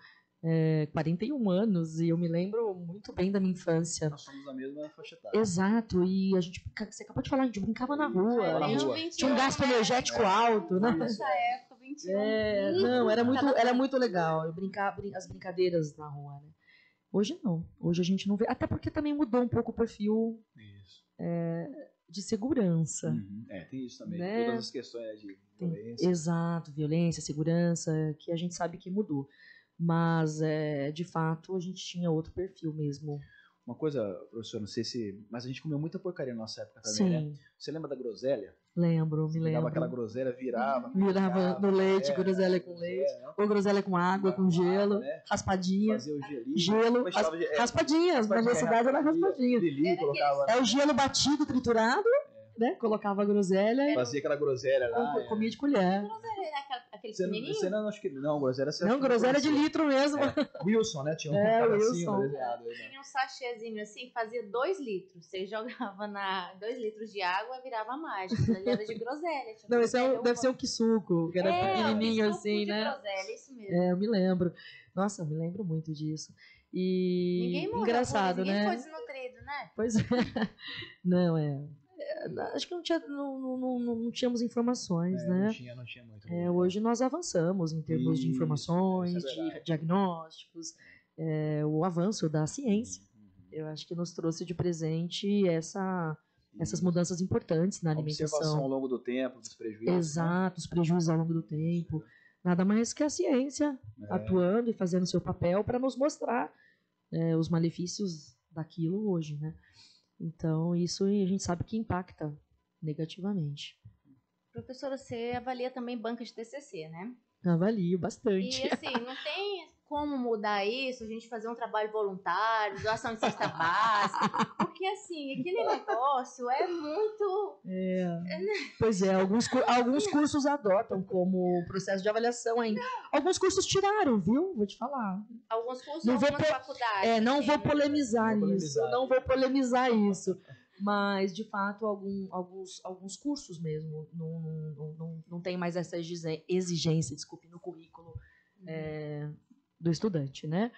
41 anos e eu me lembro muito bem da minha infância. Nós somos da mesma faixa etária. Exato, e você acabou de falar, a gente brincava na rua. Tinha um gasto energético alto, né? Nessa época, 21. Não, era muito legal. Eu brincava as brincadeiras na rua, né? Hoje não. Hoje a gente não vê. Até porque também mudou um pouco o perfil de segurança. Tem isso também. Né? Todas as questões de violência. Exato, violência, segurança, que a gente sabe que mudou. Mas, de fato, a gente tinha outro perfil mesmo. Uma coisa, professor, não sei se... Mas a gente comeu muita porcaria na nossa época também, né? Sim, Você lembra da groselha? lembro, Você me pegava lembro. aquela groselha, virava, Virava colocava, no leite, groselha com leite, ou groselha com água, com gelo, né? raspadinha. Fazia o gelinho. Gelo, Depois chamava de- raspadinha, na minha cidade era raspadinha. Lili, colocava... É o gelo batido, triturado, né? Colocava a groselha Fazia aquela groselha lá. comia de colher. Aquele Você pequenininho? não, acho que não, groselha você Não, acha que groselha de conhecia. litro mesmo. Wilson, né? Tinha um É, pedacinho Wilson. desenhado aí, né? Tinha um sachêzinho assim, fazia 2 litros. Você jogava 2 litros de água, virava mágica. Aquilo ali era de groselha. Tinha Não, groselha, deve ser um quisuco, que era pequenininho o suco assim, de né? groselha, isso mesmo. Eu me lembro. Nossa, eu me lembro muito disso. E Ninguém morreu engraçado, por isso, ninguém né? foi desnutrido, né? Pois é. Não, acho que não tínhamos informações, né? Não tinha muito. Hoje nós avançamos em termos de Isso, informações, isso é de verdade. diagnósticos, o avanço da ciência. Eu acho que nos trouxe de presente essas mudanças importantes na Observação alimentação. ao longo do tempo, dos prejuízos. Exato, os prejuízos ao longo do tempo. Nada mais que a ciência atuando e fazendo seu papel para nos mostrar os malefícios daquilo hoje, né? Então, isso a gente sabe que impacta negativamente. Professora, você avalia também banca de TCC, né? Avalio bastante. E assim, não tem como mudar isso, a gente fazer um trabalho voluntário, doação de cesta básica, porque assim, aquele negócio é muito... Pois é, alguns cursos adotam como processo de avaliação ainda. Alguns cursos tiraram, viu? Vou te falar. Alguns cursos, Não vou algumas faculdades. Não assim, vou polemizar Não vou isso. polemizar. Não vou polemizar isso. Mas, de fato, alguns cursos mesmo não tem mais essa exigência, desculpe, no currículo do estudante, né?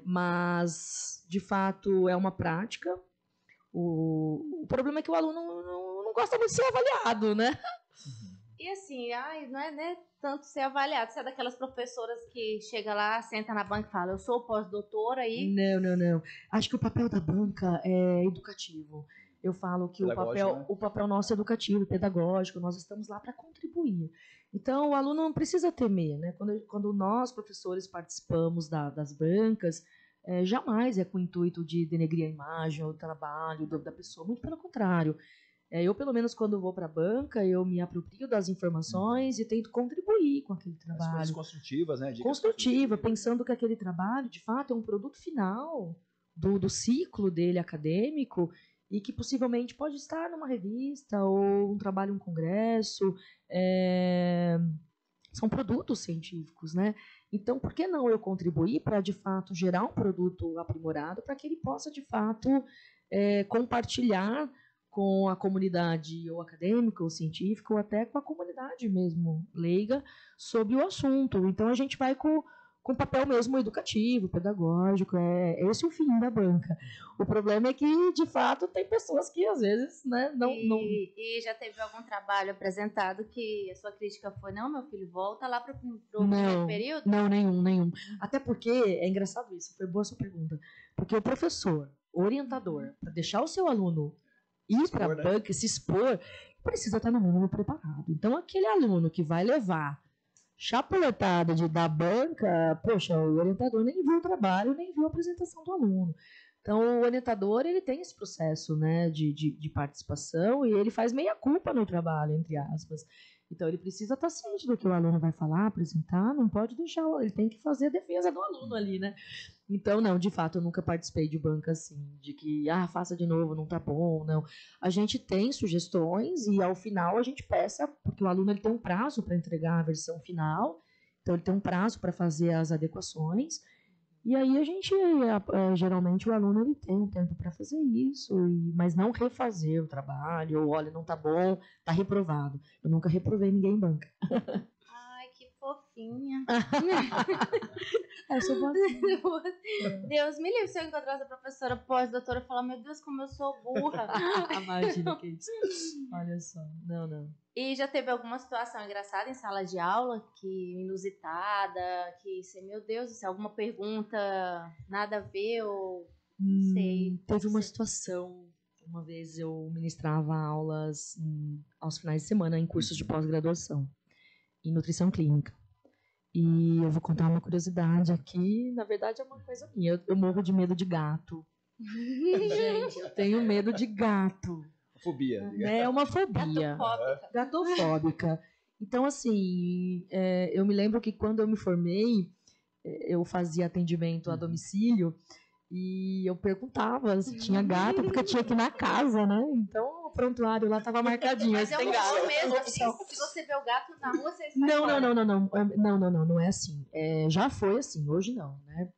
Mas, de fato, é uma prática. O problema é que o aluno não gosta muito de ser avaliado, né? E assim, não é né, tanto ser avaliado. Você é daquelas professoras que chega lá, senta na banca e fala, eu sou pós-doutora e... Não. Acho que o papel da banca é educativo. Eu falo que o papel nosso é educativo, pedagógico, nós estamos lá para contribuir. Então, o aluno não precisa temer, né? Quando nós, professores, participamos das bancas, jamais é com o intuito de denegrir a imagem ou o trabalho da pessoa, muito pelo contrário. Eu, pelo menos, quando vou para a banca, eu me aproprio das informações e tento contribuir com aquele trabalho. As coisas construtivas, né? Construtiva, pensando que aquele trabalho, de fato, é um produto final do ciclo dele acadêmico e que possivelmente pode estar numa revista ou um trabalho em um congresso. São produtos científicos, né? Então, por que não eu contribuir para, de fato, gerar um produto aprimorado para que ele possa, de fato, compartilhar com a comunidade ou acadêmica ou científica ou até com a comunidade mesmo leiga sobre o assunto. Então, a gente vai com papel mesmo educativo, pedagógico, esse é o fim da banca. O problema é que, de fato, tem pessoas que, às vezes, né, não... E já teve algum trabalho apresentado que a sua crítica foi, não, meu filho, volta lá para o primeiro período? Não, nenhum. Até porque, é engraçado isso, foi boa a sua pergunta, porque o professor, o orientador, para deixar o seu aluno ir para a banca, se expor, precisa estar no mínimo preparado. Então, aquele aluno que vai levar chapuletada da banca, poxa, o orientador nem viu o trabalho, nem viu a apresentação do aluno. Então, o orientador, ele tem esse processo, né, de participação e ele faz meia culpa no trabalho, entre aspas. Então, ele precisa estar ciente do que o aluno vai falar, apresentar, não pode deixar, ele tem que fazer a defesa do aluno ali, né? Então, não, de fato, eu nunca participei de banca assim, de que, faça de novo, não tá bom, não. A gente tem sugestões e, ao final, a gente peça, porque o aluno ele tem um prazo para entregar a versão final, então ele tem um prazo para fazer as adequações, e aí a gente, geralmente, o aluno ele tem um tempo para fazer isso, mas não refazer o trabalho, ou, olha, não tá bom, tá reprovado. Eu nunca reprovei ninguém em banca. Ai, que fofinha. Eu sou boazinha. Deus me livre se eu encontrar essa professora pós-doutora e falar, meu Deus, como eu sou burra. Imagina que isso. Olha só. Não. E já teve alguma situação engraçada em sala de aula, que inusitada, que você, meu Deus, se alguma pergunta nada a ver ou não sei. Teve uma situação, uma vez eu ministrava aulas aos finais de semana em cursos de pós-graduação em nutrição clínica. E eu vou contar uma curiosidade aqui. Na verdade, é uma coisa minha. Eu morro de medo de gato. Gente, eu tenho medo de gato. Fobia. É uma fobia. Gatofóbica. Então, assim, eu me lembro que quando eu me formei, eu fazia atendimento a domicílio e eu perguntava se tinha gato, porque tinha aqui na casa, né? Então, o prontuário lá estava marcadinho. Mas Se é tem um gato. horror mesmo, assim, se você vê o gato na rua, você sai Não, fora. não é assim. Já foi assim, hoje não, né?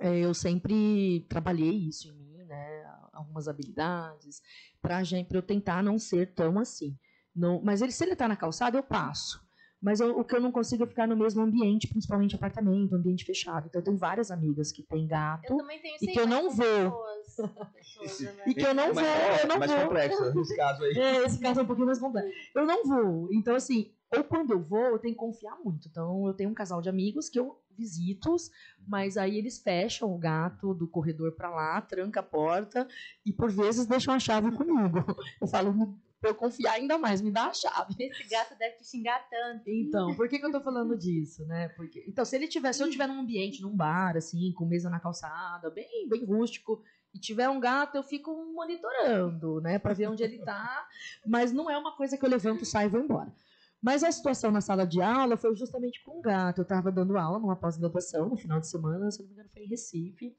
Eu sempre trabalhei isso em mim, né? Algumas habilidades, pra eu tentar não ser tão assim. Não, mas se ele tá na calçada, eu passo. Mas o que eu não consigo é ficar no mesmo ambiente, principalmente apartamento, ambiente fechado. Então, eu tenho várias amigas que têm gato. Eu também tenho e que eu não vou. E que eu não vou, eu não mais vou. complexo esse caso aí. Esse caso é um pouquinho mais complexo. Eu não vou. Então, assim, ou quando eu vou, eu tenho que confiar muito. Então, eu tenho um casal de amigos que eu visito, mas aí eles fecham o gato do corredor pra lá, tranca a porta e, por vezes, deixam a chave comigo. Eu falo, pra eu confiar ainda mais, me dá a chave. Esse gato deve te xingar tanto. Então, por que eu tô falando disso, né? Porque, então, se eu estiver num ambiente, num bar, assim, com mesa na calçada, bem, bem rústico, e tiver um gato, eu fico monitorando, né, para ver onde ele tá, mas não é uma coisa que eu levanto, saio e vou embora. Mas a situação na sala de aula foi justamente com o gato. Eu estava dando aula numa pós-graduação, no final de semana, se não me engano foi em Recife,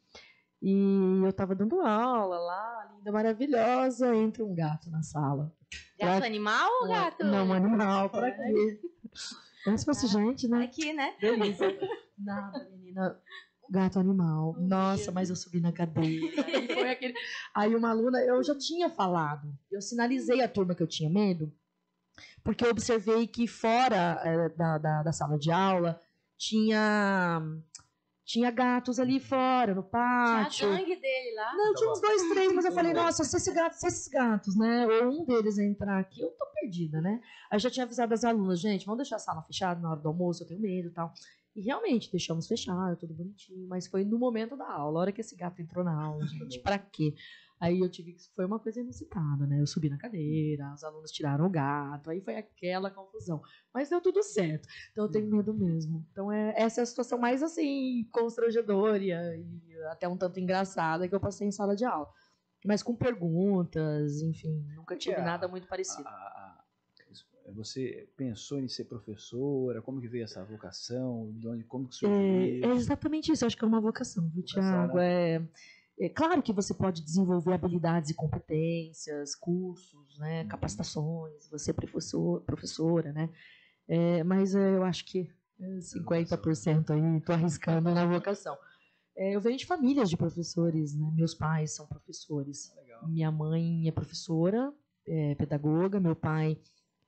e eu estava dando aula lá, linda, maravilhosa, entra um gato na sala. Gato animal ou gato? Não, animal, pra quê? Se fosse gente, né? Aqui, né? Delícia. Nada, menina. Gato animal. Nossa, mas eu subi na cadeira. E foi aquele... Aí uma aluna, eu já tinha falado. Eu sinalizei à turma que eu tinha medo, porque eu observei que fora da sala de aula tinha gatos ali fora, no pátio. Tinha a gangue dele lá. Não, tinha uns 2, 3, mas eu falei, nossa, se esses gatos, né? Ou um deles entrar aqui, eu tô perdida, né? Aí já tinha avisado as alunas, gente, vamos deixar a sala fechada na hora do almoço, eu tenho medo e tal. E realmente, deixamos fechado, tudo bonitinho, mas foi no momento da aula, a hora que esse gato entrou na aula, gente, pra quê? Aí foi uma coisa inusitada, né? Eu subi na cadeira, os alunos tiraram o gato, aí foi aquela confusão. Mas deu tudo certo. Então eu tenho medo mesmo. Então essa é a situação mais, assim, constrangedora e até um tanto engraçada que eu passei em sala de aula. Mas com perguntas, enfim, nunca tive nada muito parecido. Você pensou em ser professora? Como que veio essa vocação? Como que surgiu? É exatamente isso, eu acho que é uma vocação, viu, Thiago? É claro que você pode desenvolver habilidades e competências, cursos, né, capacitações, você é professora, né? Mas eu acho que 50% aí, estou arriscando na vocação. Eu venho de famílias de professores, né? Meus pais são professores. Minha mãe é professora, pedagoga, meu pai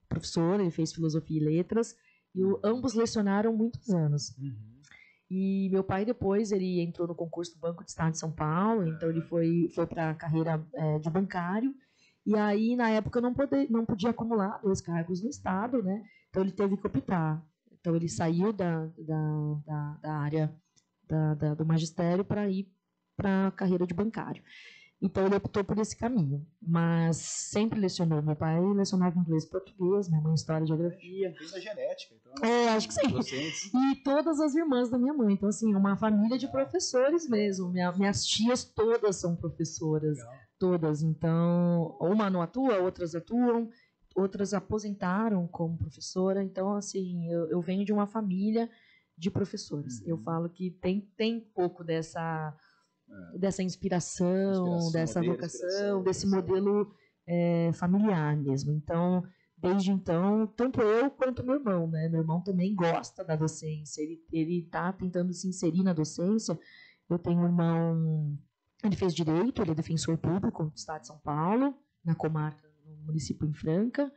professor, ele fez filosofia e letras, e ambos lecionaram muitos anos. E meu pai depois, ele entrou no concurso do Banco de Estado de São Paulo, então ele foi para a carreira de bancário, e aí na época não podia acumular 2 cargos no Estado, né? Então ele teve que optar. Então ele saiu da área do magistério para ir para a carreira de bancário. Então ele optou por esse caminho, mas sempre lecionou. Meu pai lecionava inglês e português, minha mãe história e geografia. Fez a genética, então. Acho que sim. Docentes. E todas as irmãs da minha mãe. Então, assim, uma família de professores mesmo. Minhas tias todas são professoras. Legal. Todas. Então, uma não atua, outras atuam, outras aposentaram como professora. Então, assim, eu venho de uma família de professores. Eu falo que tem pouco dessa inspiração, dessa vocação, desse modelo familiar mesmo. Então, desde então, tanto eu quanto meu irmão, né? Meu irmão também gosta da docência, ele está tentando se inserir na docência. Eu tenho um irmão, ele fez Direito, ele é defensor público do Estado de São Paulo, na comarca, no município em Franca,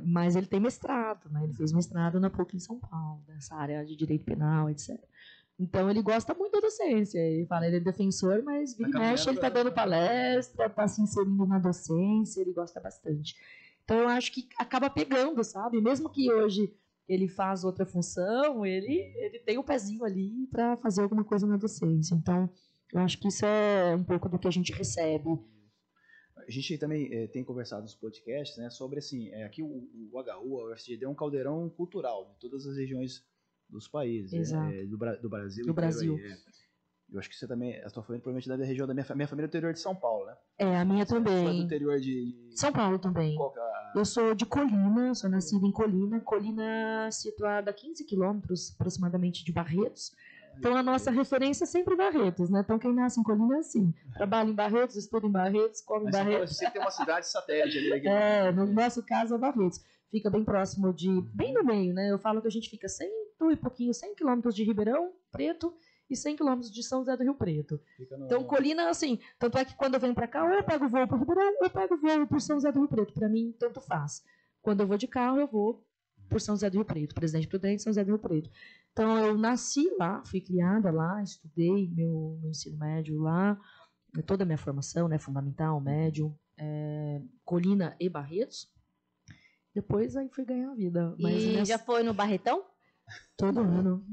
mas ele tem mestrado, né? Ele fez mestrado na PUC em São Paulo, nessa área de Direito Penal, etc. Então, ele gosta muito da docência. Ele fala, ele é defensor, mas vira e mexe, ele está dando palestra, está se inserindo na docência, ele gosta bastante. Então, eu acho que acaba pegando, sabe? Mesmo que hoje ele faz outra função, ele tem o pezinho ali para fazer alguma coisa na docência. Então, eu acho que isso é um pouco do que a gente recebe. A gente também tem conversado nos podcasts, né, sobre assim, aqui o HU, a UFSGD é um caldeirão cultural de todas as regiões dos países, Exato. do Brasil. Do Brasil. Aí, eu acho que você também, a sua família provavelmente da região da minha família é do interior de São Paulo, né? A minha Você é do também. interior de São Paulo também. qual que é a... Eu sou de Colina, sou nascida em Colina. Colina situada a 15 quilômetros aproximadamente de Barretos. Então a nossa referência é sempre Barretos, né? Então quem nasce em Colina é assim. Trabalha em Barretos, estuda em Barretos, come em Mas São Paulo Barretos. sempre tem uma cidade satélite ali. No nosso caso é Barretos. Fica bem próximo bem no meio, né? Eu falo que a gente fica 100 quilômetros de Ribeirão Preto e 100 quilômetros de São José do Rio Preto. Então, Colina, assim, tanto é que quando eu venho pra cá, ou eu pego voo pro Ribeirão, ou eu pego voo pro São José do Rio Preto. Pra mim, tanto faz. Quando eu vou de carro, eu vou por São José do Rio Preto, Presidente Prudente, São José do Rio Preto. Então, eu nasci lá, fui criada lá, estudei meu ensino médio lá, toda a minha formação, né, fundamental, médio, Colina e Barretos. Depois aí fui ganhar a vida. E já foi no Barretão? Todo ano.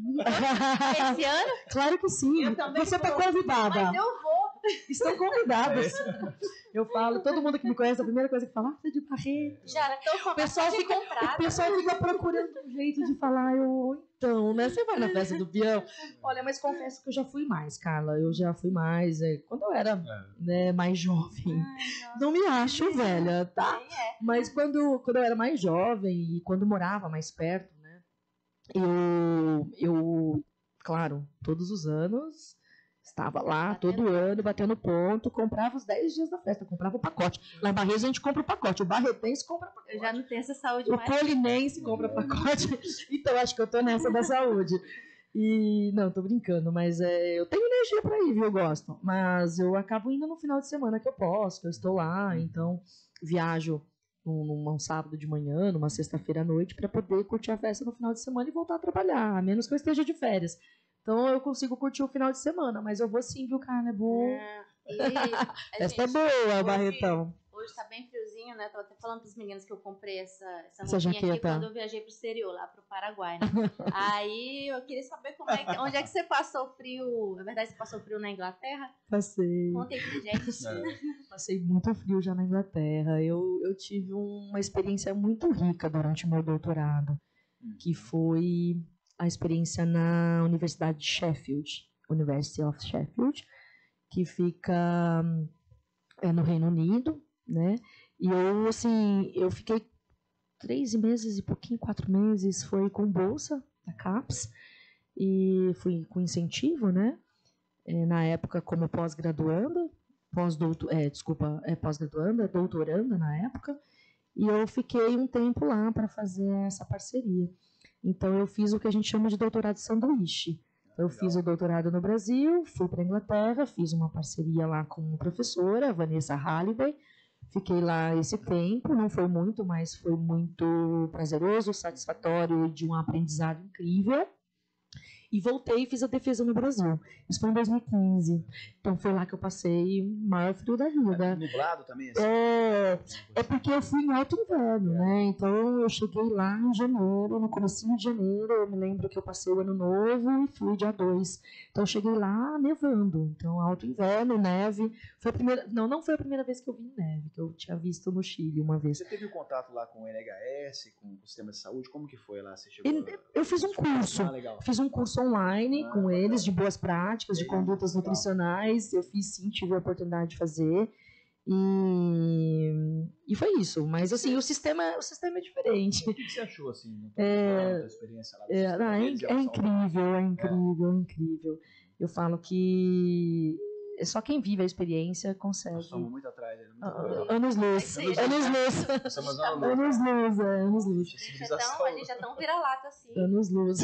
Esse ano? Claro que sim. Você está convidada. Mas eu vou. Estão convidados. Eu falo, todo mundo que me conhece, a primeira coisa que fala, você é de Barretos. Já tô com O pessoal fica procurando um jeito de falar, então, né? Você vai na festa do peão? Olha, mas confesso que eu já fui mais, Carla. Eu já fui mais. Quando eu era mais jovem. Não me acho velha, tá? Mas quando eu era mais jovem e quando morava mais perto, né? Eu, claro, todos os anos estava lá, todo ano, batendo ponto, comprava os 10 dias da festa, comprava o pacote. Lá em Barreiros a gente compra o pacote, o barretense compra o pacote. Eu já não tenho essa saúde mais. O colinense compra o pacote. Então, acho que eu tô nessa da saúde. E, não, tô brincando, mas eu tenho energia pra ir, viu? Eu gosto. Mas eu acabo indo no final de semana que eu posso, que eu estou lá, então viajo num sábado de manhã, numa sexta-feira à noite, para poder curtir a festa no final de semana e voltar a trabalhar, a menos que eu esteja de férias. Então eu consigo curtir o final de semana, mas eu vou sim, viu, cara? É bom. Essa é boa, Barretão. Hoje tá bem friozinho, né? Tava até falando pros meninos que eu comprei essa roupinha aqui quando eu viajei pro exterior, lá pro Paraguai, né? Aí eu queria saber onde é que você passou frio. É verdade, você passou frio na Inglaterra? Passei. Conta aí pra gente. Passei muito frio já na Inglaterra. Eu tive uma experiência muito rica durante o meu doutorado, que foi a experiência na Universidade de Sheffield, University of Sheffield, que fica no Reino Unido, né? E eu fiquei 3 meses e pouquinho, 4 meses, foi com bolsa da CAPES, e fui com incentivo, né? Na época como pós-graduanda, doutoranda na época, e eu fiquei um tempo lá para fazer essa parceria. Então, eu fiz o que a gente chama de doutorado sanduíche. Eu fiz o doutorado no Brasil, fui para a Inglaterra, fiz uma parceria lá com uma professora, Vanessa Halliday. Fiquei lá esse tempo, não foi muito, mas foi muito prazeroso, satisfatório e de um aprendizado incrível. E voltei e fiz a defesa no Brasil. Isso foi em 2015. Então foi lá que eu passei o maior frio da vida. Nublado também? Assim? É porque eu fui em alto inverno, né? Então eu cheguei lá em janeiro, no comecinho de janeiro, eu me lembro que eu passei o ano novo e fui dia 2. Então eu cheguei lá nevando. Então alto inverno, neve. Foi a primeira... Não foi a primeira vez que eu vi neve, que eu tinha visto no Chile uma vez. Você teve um contato lá com o NHS, com o sistema de saúde? Como que foi lá? Você chegou eu fiz um curso. Fiz um curso online com eles, de boas práticas, de condutas nutricionais. Eu fiz sim, tive a oportunidade de fazer. E foi isso. Mas assim, o sistema é diferente. O que você achou assim? A experiência lá é incrível. Eu falo que só quem vive a experiência consegue. Nós estamos muito atrás. Anos luz. Anos luz. Então, a gente já tão vira-lata assim. Anos luz.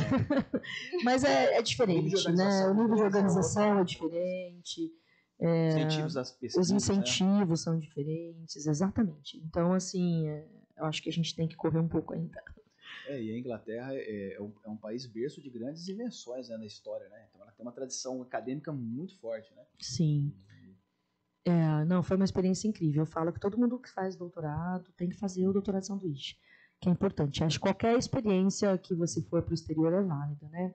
Mas é diferente, né? O nível de organização é diferente. Os incentivos são diferentes, exatamente. Então, assim, eu acho que a gente tem que correr um pouco ainda. E a Inglaterra é um país berço de grandes invenções, né, na história, né? Então ela tem uma tradição acadêmica muito forte, né? Sim. Não, foi uma experiência incrível. Eu falo que todo mundo que faz doutorado tem que fazer o doutorado sanduíche, que é importante. Acho que qualquer experiência que você for para o exterior é válida, né?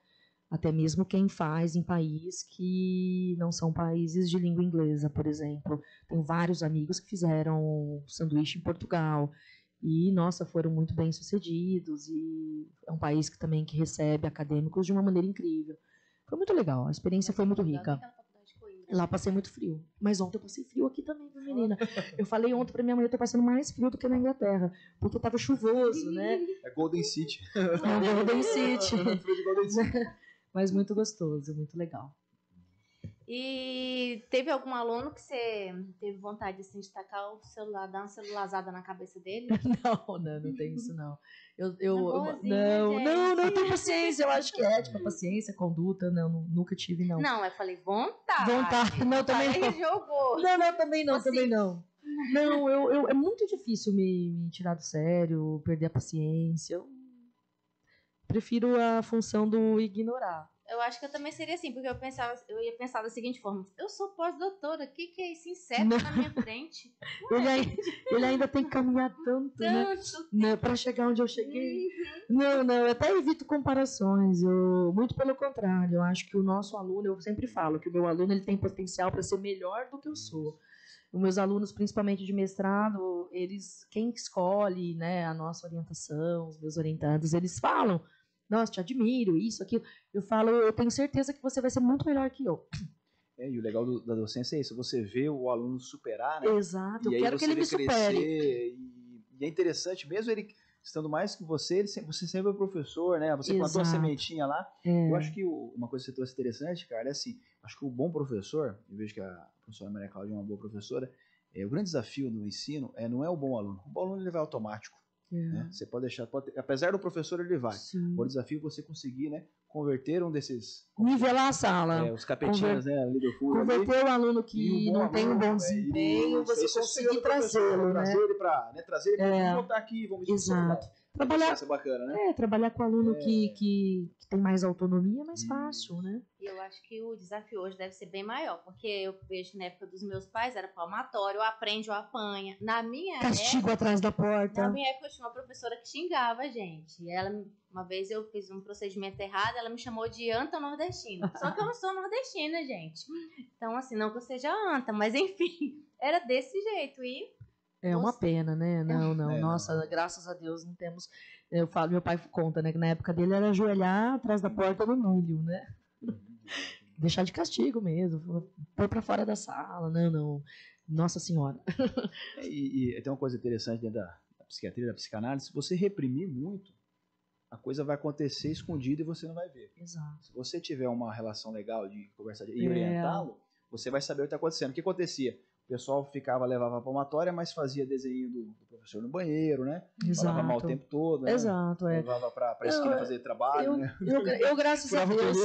Até mesmo quem faz em países que não são países de língua inglesa, por exemplo. Tenho vários amigos que fizeram sanduíche em Portugal. E, nossa, foram muito bem sucedidos. E é um país que recebe acadêmicos de uma maneira incrível. Foi muito legal, a experiência foi muito rica. Lá passei muito frio. Mas ontem eu passei frio aqui também, viu, menina? Eu falei ontem pra minha mãe, eu tô passando mais frio do que na Inglaterra. Porque tava chuvoso, né? É Golden City. É Golden City. Frio de Golden City. Mas muito gostoso, muito legal. E teve algum aluno que você teve vontade assim, de tacar o celular, dar uma celularzada na cabeça dele? Não tem isso não. Não tenho paciência, eu acho que é ética, paciência, conduta, nunca tive não. Não, eu falei vontade. Não, também não. Jogou. Não, também não, assim, também não. Não, é muito difícil me tirar do sério, perder a paciência. Eu prefiro a função do ignorar. Eu acho que eu também seria assim, porque eu ia pensar da seguinte forma: eu sou pós-doutora, o que é esse inseto na minha frente? Ele ainda tem que caminhar tanto, né, para chegar onde eu cheguei. Não, eu até evito comparações. Muito pelo contrário, eu acho que o nosso aluno, eu sempre falo que o meu aluno ele tem potencial para ser melhor do que eu sou. Os meus alunos, principalmente de mestrado, quem escolhe, né, a nossa orientação, os meus orientados, eles falam: nossa, te admiro, isso, aquilo. Eu falo, eu tenho certeza que você vai ser muito melhor que eu. E o legal da docência é isso, você vê o aluno superar, né? Exato, eu quero que ele me supere. E é interessante, mesmo ele estando mais que você sempre é professor, né? Você plantou a sementinha lá. Eu acho que uma coisa que você trouxe interessante, cara, é assim, acho que o bom professor, eu vejo que a professora Maria Cláudia é uma boa professora, o grande desafio no ensino não é o bom aluno. O bom aluno ele vai automático. Né? Você pode deixar, apesar do professor ele vai. O desafio é você conseguir, né, converter um desses, nivelar a sala, os capetinhas, né, ali do fundo, converter o aluno que não tem um bom desempenho, você conseguir trazê-lo, né? Trazer ele para voltar aqui, vamos exato. Bacana, né? Trabalhar com aluno que tem mais autonomia é mais fácil, né? E eu acho que o desafio hoje deve ser bem maior, porque eu vejo que na época dos meus pais era palmatório, aprende ou apanha. Na minha castigo época, atrás da porta. Na minha época eu tinha uma professora que xingava a gente. E ela, uma vez eu fiz um procedimento errado, ela me chamou de anta nordestina. Só que eu não sou nordestina, gente. Então, assim, não que eu seja anta, mas enfim, era desse jeito. E é uma pena, né? Não. Nossa, graças a Deus não temos. Eu falo, meu pai conta, né? Que na época dele era ajoelhar atrás da porta no milho, né? Deixar de castigo mesmo, pôr pra fora da sala, não. Nossa Senhora. E tem uma coisa interessante dentro da psiquiatria, da psicanálise: se você reprimir muito, a coisa vai acontecer escondida e você não vai ver. Exato. Se você tiver uma relação legal de conversar e orientá-lo, você vai saber o que está acontecendo. O que acontecia? O pessoal levava a palmatória, mas fazia desenho do professor no banheiro, né? Exato. Falava mal o tempo todo, né? Exato, levava para a esquina fazer trabalho, né? Eu graças a Deus,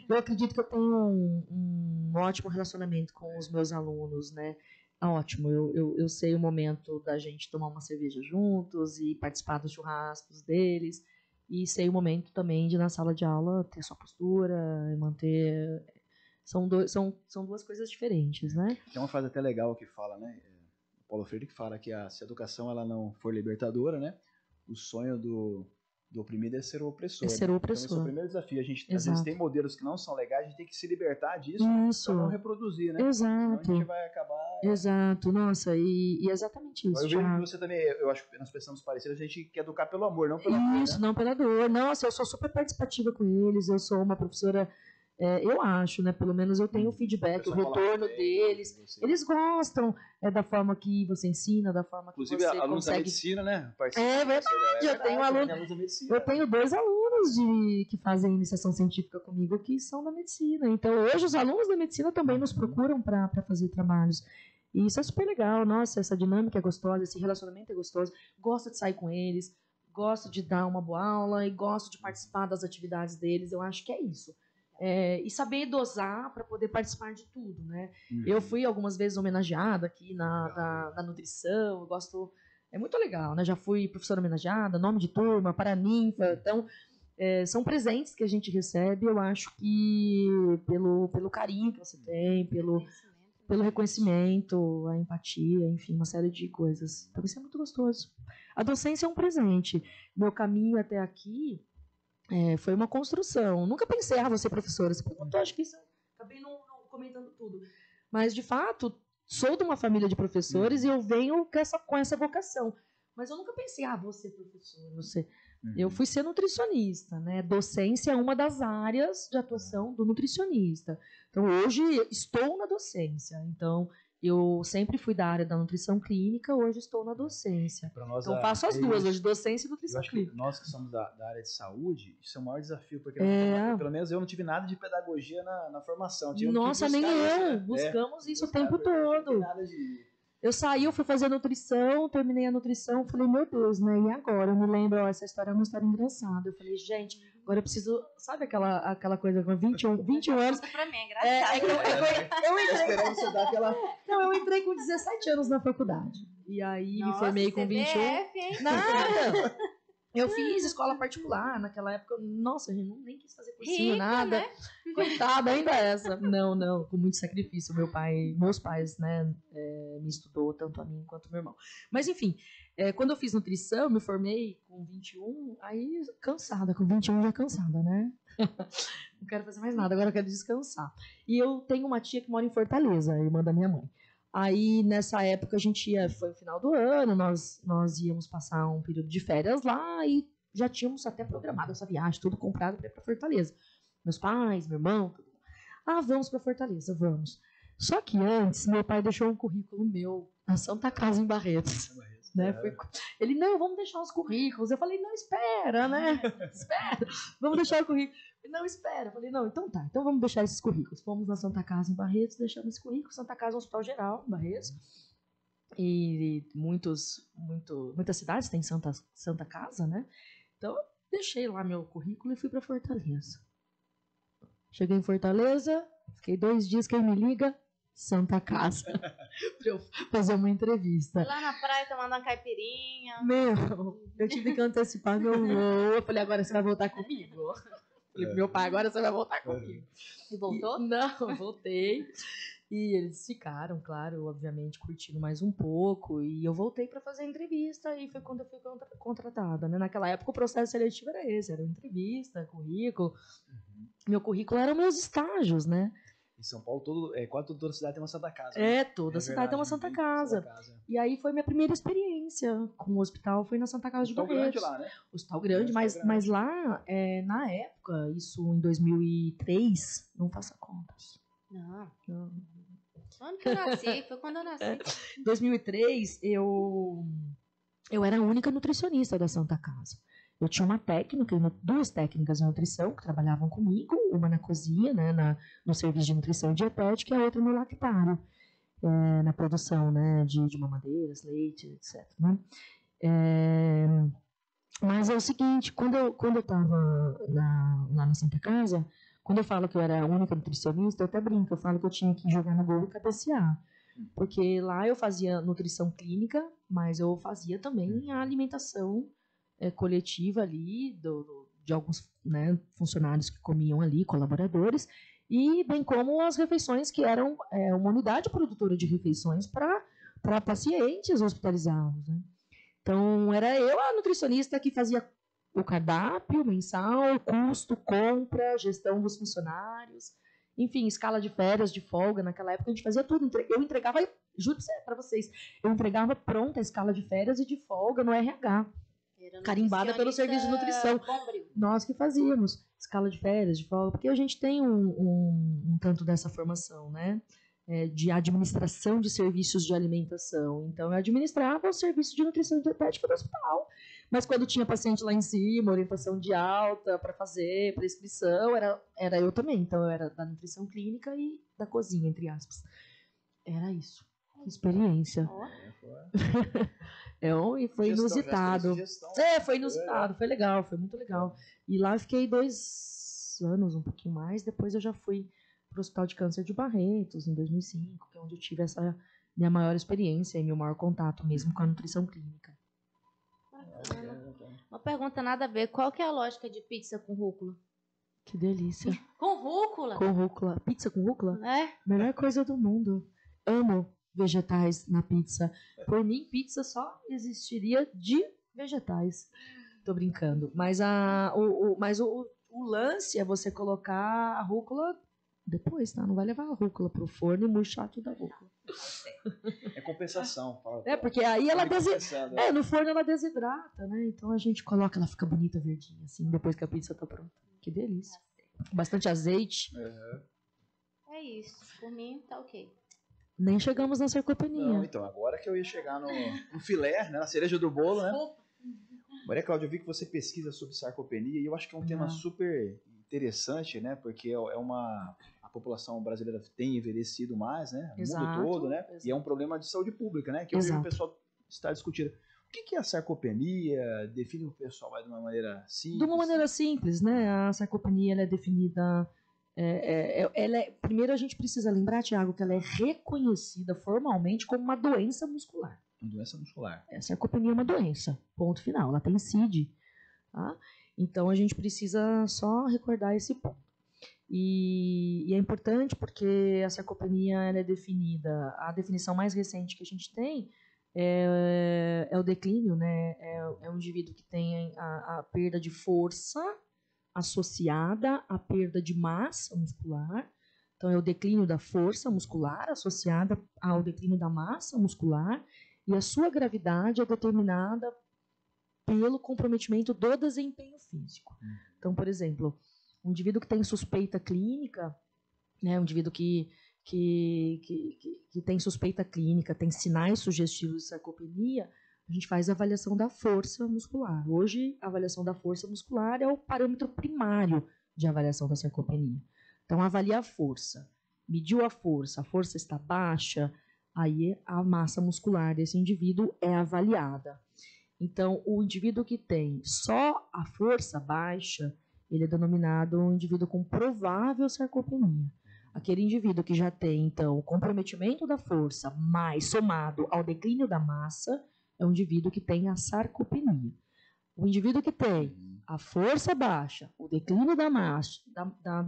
eu acredito que eu tenho um ótimo relacionamento com os meus alunos, né? Ótimo, eu sei o momento da gente tomar uma cerveja juntos e participar dos churrascos deles, e sei o momento também de na sala de aula ter sua postura e manter... São duas coisas diferentes, né? Tem uma frase até legal que fala, né? O Paulo Freire que fala que se a educação ela não for libertadora, né? O sonho do oprimido é ser o opressor. É ser o opressor. Então, esse é o primeiro desafio. A gente, às vezes, tem modelos que não são legais, a gente tem que se libertar disso para não reproduzir, né? Exato. Senão a gente vai acabar... Exato. Nossa, e exatamente isso. Eu vejo que você também, eu acho que nós pensamos parecidos, a gente quer educar pelo amor, não pela dor, isso, né? Não pela dor. Nossa, eu sou super participativa com eles, eu sou uma professora... eu acho, né? Pelo menos eu tenho o feedback, o retorno deles. Eles gostam da forma que você ensina, da forma que inclusive, você alunos consegue... da medicina, né? É verdade. Eu tenho dois alunos que fazem iniciação científica comigo que são da medicina. Então, hoje os alunos da medicina também nos procuram para fazer trabalhos. E isso é super legal. Nossa, essa dinâmica é gostosa, esse relacionamento é gostoso. Gosto de sair com eles, gosto de dar uma boa aula e gosto de participar das atividades deles. Eu acho que é isso. E saber dosar para poder participar de tudo, né? Eu fui algumas vezes homenageada aqui na nutrição, eu gosto, é muito legal, né? Já fui professora homenageada, nome de turma, paraninfa, então são presentes que a gente recebe, eu acho que pelo carinho que você tem, pelo reconhecimento, a empatia, enfim, uma série de coisas. Então isso é muito gostoso. A docência é um presente. Meu caminho até aqui foi uma construção. Nunca pensei, vou ser professora. Você perguntou, acho que isso, acabei não comentando tudo. Mas, de fato, sou de uma família de professores e eu venho com essa vocação. Mas eu nunca pensei, vou ser professor, Eu fui ser nutricionista, né? Docência é uma das áreas de atuação do nutricionista. Então, hoje estou na docência. Então, eu sempre fui da área da nutrição clínica, hoje estou na docência. Então, faço as duas, hoje docência e nutrição clínica. Nós que somos da área de saúde, isso é o maior desafio, porque pelo menos eu não tive nada de pedagogia na formação. Nossa, nem eu. Buscamos isso o tempo todo. Eu saí, eu fui fazer nutrição, terminei a nutrição, falei, meu Deus, né? E agora? Eu me lembro, essa história é uma história engraçada. Eu falei, gente, agora eu preciso... Sabe aquela coisa com 21 anos? Pra mim, é engraçado. Eu entrei com 17 anos na faculdade. E aí me formei com 21. Nada! Eu fiz escola particular naquela época. Nossa, eu nem quis fazer cursinho, nada. Né? Coitada, ainda essa. Não, com muito sacrifício. Meus pais, né, me estudou tanto a mim quanto meu irmão. Mas enfim, quando eu fiz nutrição, me formei com 21, aí cansada, com 21 já cansada, né? Não quero fazer mais nada, agora eu quero descansar. E eu tenho uma tia que mora em Fortaleza, irmã da minha mãe. Aí, nessa época, a gente foi no final do ano, nós íamos passar um período de férias lá e já tínhamos até programado essa viagem, tudo comprado para ir para Fortaleza. Meus pais, meu irmão, tudo. Vamos para Fortaleza, vamos. Só que antes, meu pai deixou um currículo meu na Santa Casa, em Barretos. Né? Ele, não, vamos deixar os currículos. Eu falei, não, espera, né? Espera, vamos deixar o currículo. Não, espera. Eu falei, não, então tá, então vamos deixar esses currículos. Fomos na Santa Casa, em Barretos, deixamos esse currículo. Santa Casa é um hospital geral, em Barretos. E muitas cidades têm Santa Casa, né? Então, eu deixei lá meu currículo e fui para Fortaleza. Cheguei em Fortaleza, fiquei 2 dias, quem me liga? Santa Casa, pra eu fazer uma entrevista. Lá na praia tomando uma caipirinha. Eu tive que antecipar meu voo. Eu falei, agora você vai voltar comigo? Falei pro meu pai, agora você vai voltar comigo. E voltou? Não, voltei. E eles ficaram, claro, obviamente, curtindo mais um pouco. E eu voltei para fazer a entrevista e foi quando eu fui contratada. Né? Naquela época o processo seletivo era esse, era entrevista, currículo. Meu currículo eram meus estágios, né? Em São Paulo, quase toda cidade tem uma Santa Casa. Toda cidade tem uma Santa Casa. E aí foi minha primeira experiência com o hospital, foi na Santa Casa de Barretos. Hospital grande lá, né? Hospital grande, mas lá, na época, isso em 2003, não faça contas. Não. Quando que eu nasci? Foi quando eu nasci. Em 2003, eu era a única nutricionista da Santa Casa. Eu tinha uma técnica, 2 técnicas de nutrição que trabalhavam comigo, uma na cozinha, né, no serviço de nutrição e dietética, e a outra no lactário, na produção, né, de mamadeiras, leite, etc. Né? Mas é o seguinte, quando eu estava lá na Santa Casa, quando eu falo que eu era a única nutricionista, eu até brinco, eu falo que eu tinha que jogar no gol e cabecear. Porque lá eu fazia nutrição clínica, mas eu fazia também a alimentação coletiva ali, de alguns, né, funcionários que comiam ali, colaboradores, e bem como as refeições que eram uma unidade produtora de refeições para pacientes hospitalizados. Né? Então, era eu a nutricionista que fazia o cardápio mensal, custo, compra, gestão dos funcionários, enfim, escala de férias, de folga. Naquela época a gente fazia tudo. Eu entregava, juro para vocês, eu entregava pronta a escala de férias e de folga no RH. Carimbada pelo serviço de nutrição. Nós que fazíamos escala de férias, de folga, porque a gente tem um tanto dessa formação, né? De administração de serviços de alimentação. Então, eu administrava o serviço de nutrição e dietética do hospital. Mas quando tinha paciente lá em cima, orientação de alta para fazer prescrição, era eu também. Então, eu era da nutrição clínica e da cozinha, entre aspas. Era isso. Que experiência. E foi inusitado. Foi inusitado, foi legal, foi muito legal. E lá eu fiquei 2 anos, um pouquinho mais. Depois eu já fui para o Hospital de Câncer de Barretos, em 2005, que é onde eu tive essa minha maior experiência e meu maior contato mesmo com a nutrição clínica. Uma pergunta nada a ver. Qual que é a lógica de pizza com rúcula? Que delícia. Com rúcula? Com rúcula. Pizza com rúcula? Melhor coisa do mundo. Amo vegetais na pizza. Por mim, pizza só existiria de vegetais. Tô brincando. Mas o lance é você colocar a rúcula depois, tá? Não vai levar a rúcula pro forno e murchar tudo a rúcula. compensação. Porque aí ela desidrata. No forno ela desidrata, né? Então a gente coloca, ela fica bonita, verdinha, assim, depois que a pizza tá pronta. Que delícia. Bastante azeite. É isso. Por mim, tá ok. Nem chegamos na sarcopenia. Não, então, agora que eu ia chegar no filé, né, na cereja do bolo, né? Maria Cláudia, eu vi que você pesquisa sobre sarcopenia e eu acho que é um tema super interessante, né? Porque a população brasileira tem envelhecido mais, né? No mundo todo, né? Exato. E é um problema de saúde pública, né? Que eu vejo o pessoal está discutindo. O que é a sarcopenia? Define o pessoal de uma maneira simples. De uma maneira simples, né? A sarcopenia ela é definida... primeiro a gente precisa lembrar, Tiago, que ela é reconhecida formalmente como uma doença muscular. Uma doença muscular. A sarcopenia é uma doença, ponto final. Ela tem CID. Tá? Então a gente precisa só recordar esse ponto. E é importante porque a sarcopenia ela é definida, a definição mais recente que a gente tem é o declínio, né? É um indivíduo que tem a perda de força associada à perda de massa muscular. Então, é o declínio da força muscular associada ao declínio da massa muscular, e a sua gravidade é determinada pelo comprometimento do desempenho físico. Então, por exemplo, um indivíduo que tem suspeita clínica, né, um indivíduo que tem suspeita clínica, tem sinais sugestivos de sarcopenia, a gente faz a avaliação da força muscular. Hoje, a avaliação da força muscular é o parâmetro primário de avaliação da sarcopenia. Então, avalia a força. Mediu a força está baixa, aí a massa muscular desse indivíduo é avaliada. Então, o indivíduo que tem só a força baixa, ele é denominado um indivíduo com provável sarcopenia. Aquele indivíduo que já tem, então, o comprometimento da força, mais somado ao declínio da massa, é um indivíduo que tem a sarcopenia. O indivíduo que tem a força baixa, o declínio da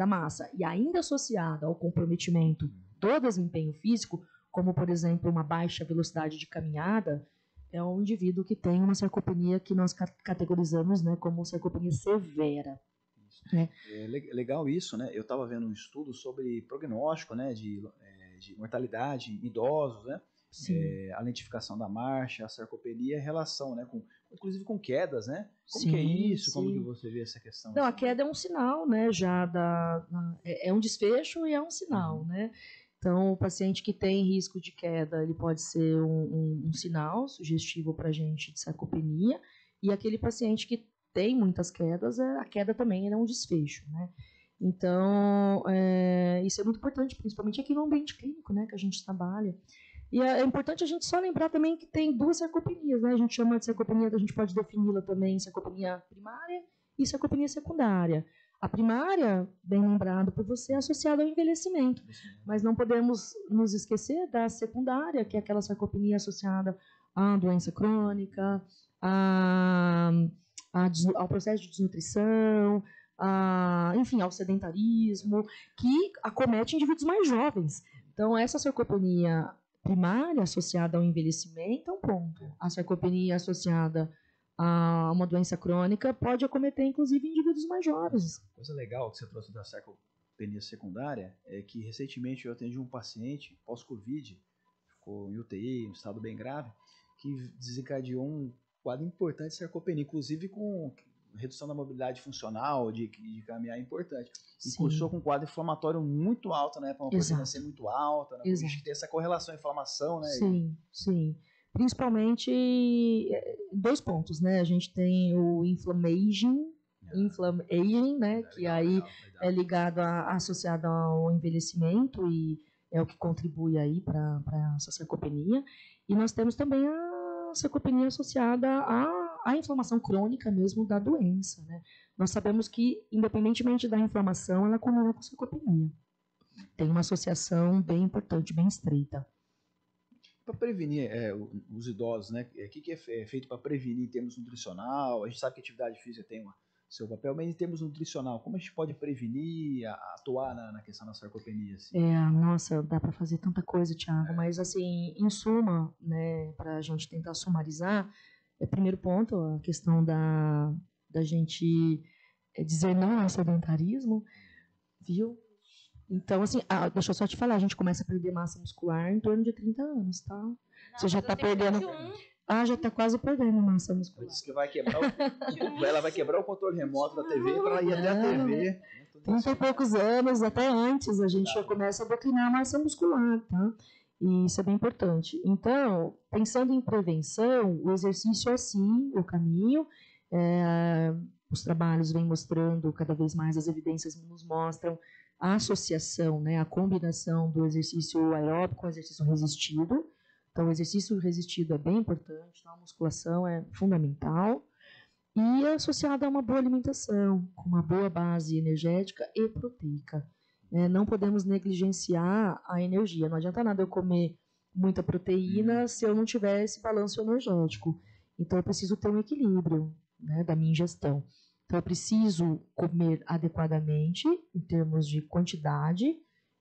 massa e ainda associado ao comprometimento do desempenho físico, como, por exemplo, uma baixa velocidade de caminhada, é um indivíduo que tem uma sarcopenia que nós categorizamos, né, como sarcopenia severa. É legal isso, né? Eu estava vendo um estudo sobre prognóstico, né, de mortalidade em idosos, né? A lentificação da marcha, a sarcopenia, a relação, né, inclusive com quedas, né? Como que é isso? Como que você vê essa questão? Não, a queda é um sinal, né? É um desfecho e é um sinal, né? Então, o paciente que tem risco de queda, ele pode ser um sinal sugestivo para a gente de sarcopenia, e aquele paciente que tem muitas quedas, a queda também é um desfecho, né? Então, isso é muito importante, principalmente aqui no ambiente clínico, né, que a gente trabalha. E é importante a gente só lembrar também que tem duas sarcopenias, né? A gente chama de sarcopenia, a gente pode defini-la também sarcopenia primária e sarcopenia secundária. A primária, bem lembrado por você, é associada ao envelhecimento, mas não podemos nos esquecer da secundária, que é aquela sarcopenia associada à doença crônica, ao processo de desnutrição, enfim, ao sedentarismo, que acomete indivíduos mais jovens. Então, essa sarcopenia primária associada ao envelhecimento é um ponto. A sarcopenia associada a uma doença crônica pode acometer, inclusive, indivíduos mais jovens. Coisa legal que você trouxe da sarcopenia secundária é que, recentemente, eu atendi um paciente pós-Covid, ficou em UTI, em um estado bem grave, que desencadeou um quadro importante de sarcopenia, inclusive com redução da mobilidade funcional, de caminhar importante. E cursou com um quadro inflamatório muito alto, né? Para uma proteína C muito alta, né? A gente tem essa correlação inflamação, né? Sim. Principalmente 2 pontos, né? A gente tem o inflammation, né? Que aí é ligado associado ao envelhecimento e é o que contribui aí para essa sarcopenia. E nós temos também a sarcopenia associada à inflamação crônica mesmo da doença, né? Nós sabemos que, independentemente da inflamação, ela culmina com sarcopenia. Tem uma associação bem importante, bem estreita. Para prevenir os idosos, né? O que é feito para prevenir em termos nutricional? A gente sabe que a atividade física tem seu papel, mas em termos nutricional, como a gente pode prevenir, atuar na questão da sarcopenia? Assim? Nossa, dá para fazer tanta coisa, Thiago, mas assim, em suma, né, para a gente tentar sumarizar, primeiro ponto, a questão da gente dizer não ao sedentarismo, viu? Então, assim, deixa eu só te falar, a gente começa a perder massa muscular em torno de 30 anos, tá? Não, Você já tá eu tenho perdendo... 21. já tá quase perdendo massa muscular. Diz que vai quebrar ela vai quebrar o controle remoto da TV para ir até a TV. 30 e poucos anos, até antes, a gente já começa a declinar a massa muscular, tá? E isso é bem importante. Então, pensando em prevenção, o exercício é sim o caminho. Os trabalhos vêm mostrando, cada vez mais as evidências nos mostram a associação, né, a combinação do exercício aeróbico com o exercício resistido. Então, o exercício resistido é bem importante, tá? A musculação é fundamental. E é associada a uma boa alimentação, com uma boa base energética e proteica. Não podemos negligenciar a energia. Não adianta nada eu comer muita proteína se eu não tiver esse balanço energético. Então, eu preciso ter um equilíbrio, né, da minha ingestão. Então, eu preciso comer adequadamente, em termos de quantidade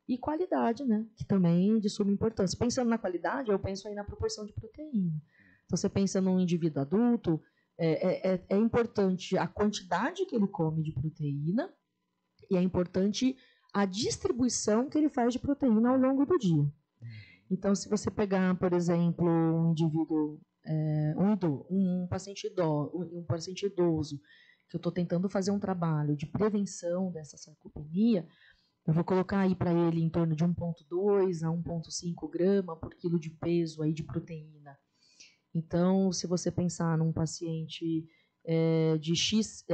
e qualidade, né, que também é de suma importância. Pensando na qualidade, eu penso aí na proporção de proteína. Então, você pensa num indivíduo adulto, é importante a quantidade que ele come de proteína e é importante a distribuição que ele faz de proteína ao longo do dia. Então, se você pegar, por exemplo, um indivíduo, um paciente idoso, que eu estou tentando fazer um trabalho de prevenção dessa sarcopenia, eu vou colocar aí para ele em torno de 1,2 a 1,5 grama por quilo de peso aí de proteína. Então, se você pensar num paciente de X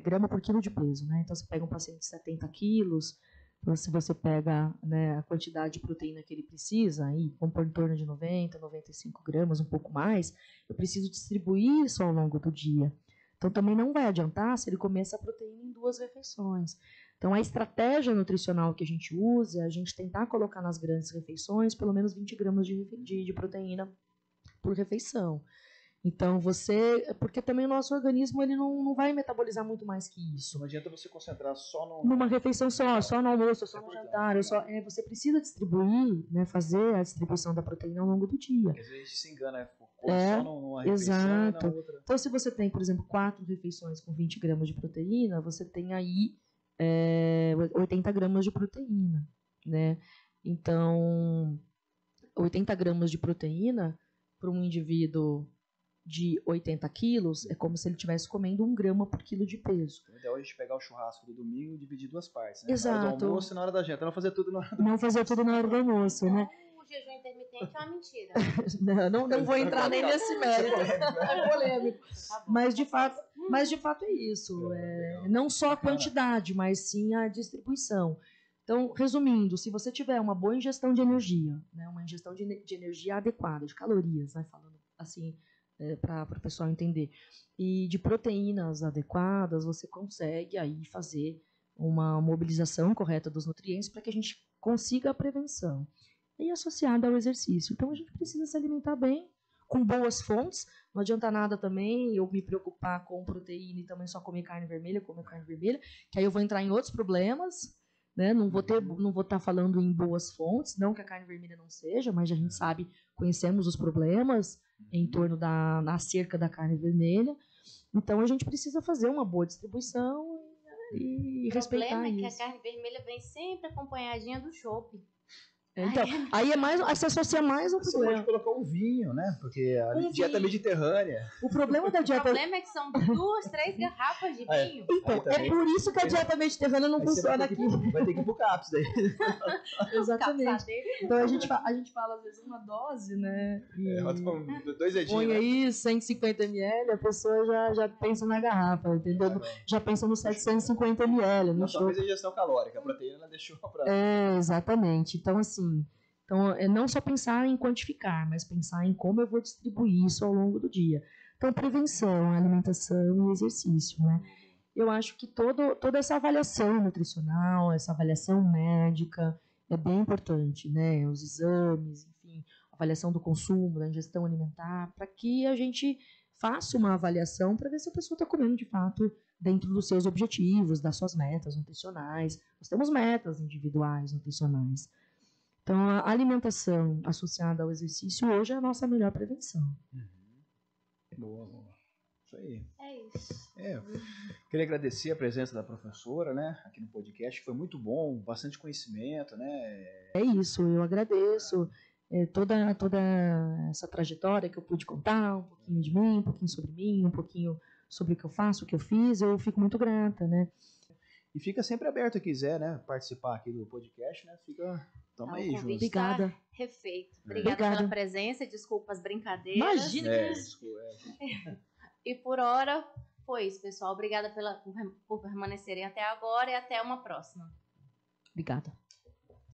grama por quilo de peso, né? Então, você pega um paciente de 70 quilos, então, se você pega, né, a quantidade de proteína que ele precisa, aí, vamos pôr em torno de 90, 95 gramas, um pouco mais, eu preciso distribuir isso ao longo do dia. Então, também não vai adiantar se ele comer essa proteína em 2 refeições. Então, a estratégia nutricional que a gente usa é a gente tentar colocar nas grandes refeições pelo menos 20 gramas de proteína por refeição. Então, porque também o nosso organismo ele não vai metabolizar muito mais que isso. Não adianta você concentrar só numa refeição só no almoço, só no jantar. Você precisa distribuir, né, fazer a distribuição da proteína ao longo do dia. Porque às vezes a gente se engana, só numa refeição exato. e na outra. Então, se você tem, por exemplo, 4 refeições com 20 gramas de proteína, você tem aí 80 gramas de proteína, né? Então, 80 gramas de proteína para um indivíduo de 80 quilos é como se ele estivesse comendo 1 grama por quilo de peso. Então, ideal é a gente pegar o churrasco do domingo e dividir 2 partes, né? Exato. Na hora do almoço e na hora da janta. Não fazer tudo na hora do Não fazer tudo na hora do almoço, né? O jejum intermitente é uma mentira. não vou entrar nem nesse mérito. É polêmico. Mas de fato é isso. Não só a quantidade, mas sim a distribuição. Então, resumindo, se você tiver uma boa ingestão de energia, né, uma ingestão de energia adequada, de calorias, né, falando assim, para o pessoal entender, e de proteínas adequadas, você consegue aí fazer uma mobilização correta dos nutrientes para que a gente consiga a prevenção. E associada ao exercício. Então, a gente precisa se alimentar bem, com boas fontes. Não adianta nada também eu me preocupar com proteína e também só comer carne vermelha, que aí eu vou entrar em outros problemas, né? Não vou estar falando em boas fontes, não que a carne vermelha não seja, mas a gente sabe, conhecemos os problemas em torno acerca da carne vermelha. Então, a gente precisa fazer uma boa distribuição e respeitar isso. O problema é que a carne vermelha vem sempre acompanhadinha do chopp. Então, aí se associa mais ao problema. Você pode colocar um vinho, né? Porque a dieta mediterrânea. O problema da dieta... O problema é que são 2, 3 garrafas de vinho. Então, é por isso que a dieta mediterrânea não funciona aqui. Vai ter que ir pro CAPS daí. Exatamente. Então, a gente fala, às vezes, uma dose, né? 2 dedinhos. Põe aí 150 ml, a pessoa já pensa na garrafa, entendeu? Já pensa nos 750 ml. Não só fez a ingestão calórica, a proteína ela deixou pra... exatamente. Então, assim... Então, é não só pensar em quantificar, mas pensar em como eu vou distribuir isso ao longo do dia. Então, prevenção, alimentação e exercício, né? Eu acho que toda essa avaliação nutricional, essa avaliação médica é bem importante, né? Os exames, enfim, avaliação do consumo, da ingestão alimentar, para que a gente faça uma avaliação para ver se a pessoa está comendo de fato dentro dos seus objetivos, das suas metas nutricionais. Nós temos metas individuais nutricionais. Então, a alimentação associada ao exercício hoje é a nossa melhor prevenção. Boa. Isso aí. É isso. Queria agradecer a presença da professora, né, aqui no podcast, foi muito bom, bastante conhecimento, né? É isso, eu agradeço toda essa trajetória que eu pude contar, um pouquinho de mim, um pouquinho sobre mim, um pouquinho sobre o que eu faço, o que eu fiz, eu fico muito grata, né? E fica sempre aberto se quiser, né, participar aqui do podcast, né? Tamo aí O junto. convite Obrigada. está refeito. Obrigada Obrigada. pela presença, desculpa as brincadeiras. Imagina E por hora foi isso, pessoal. Obrigada por permanecerem até agora e até uma próxima. Obrigada.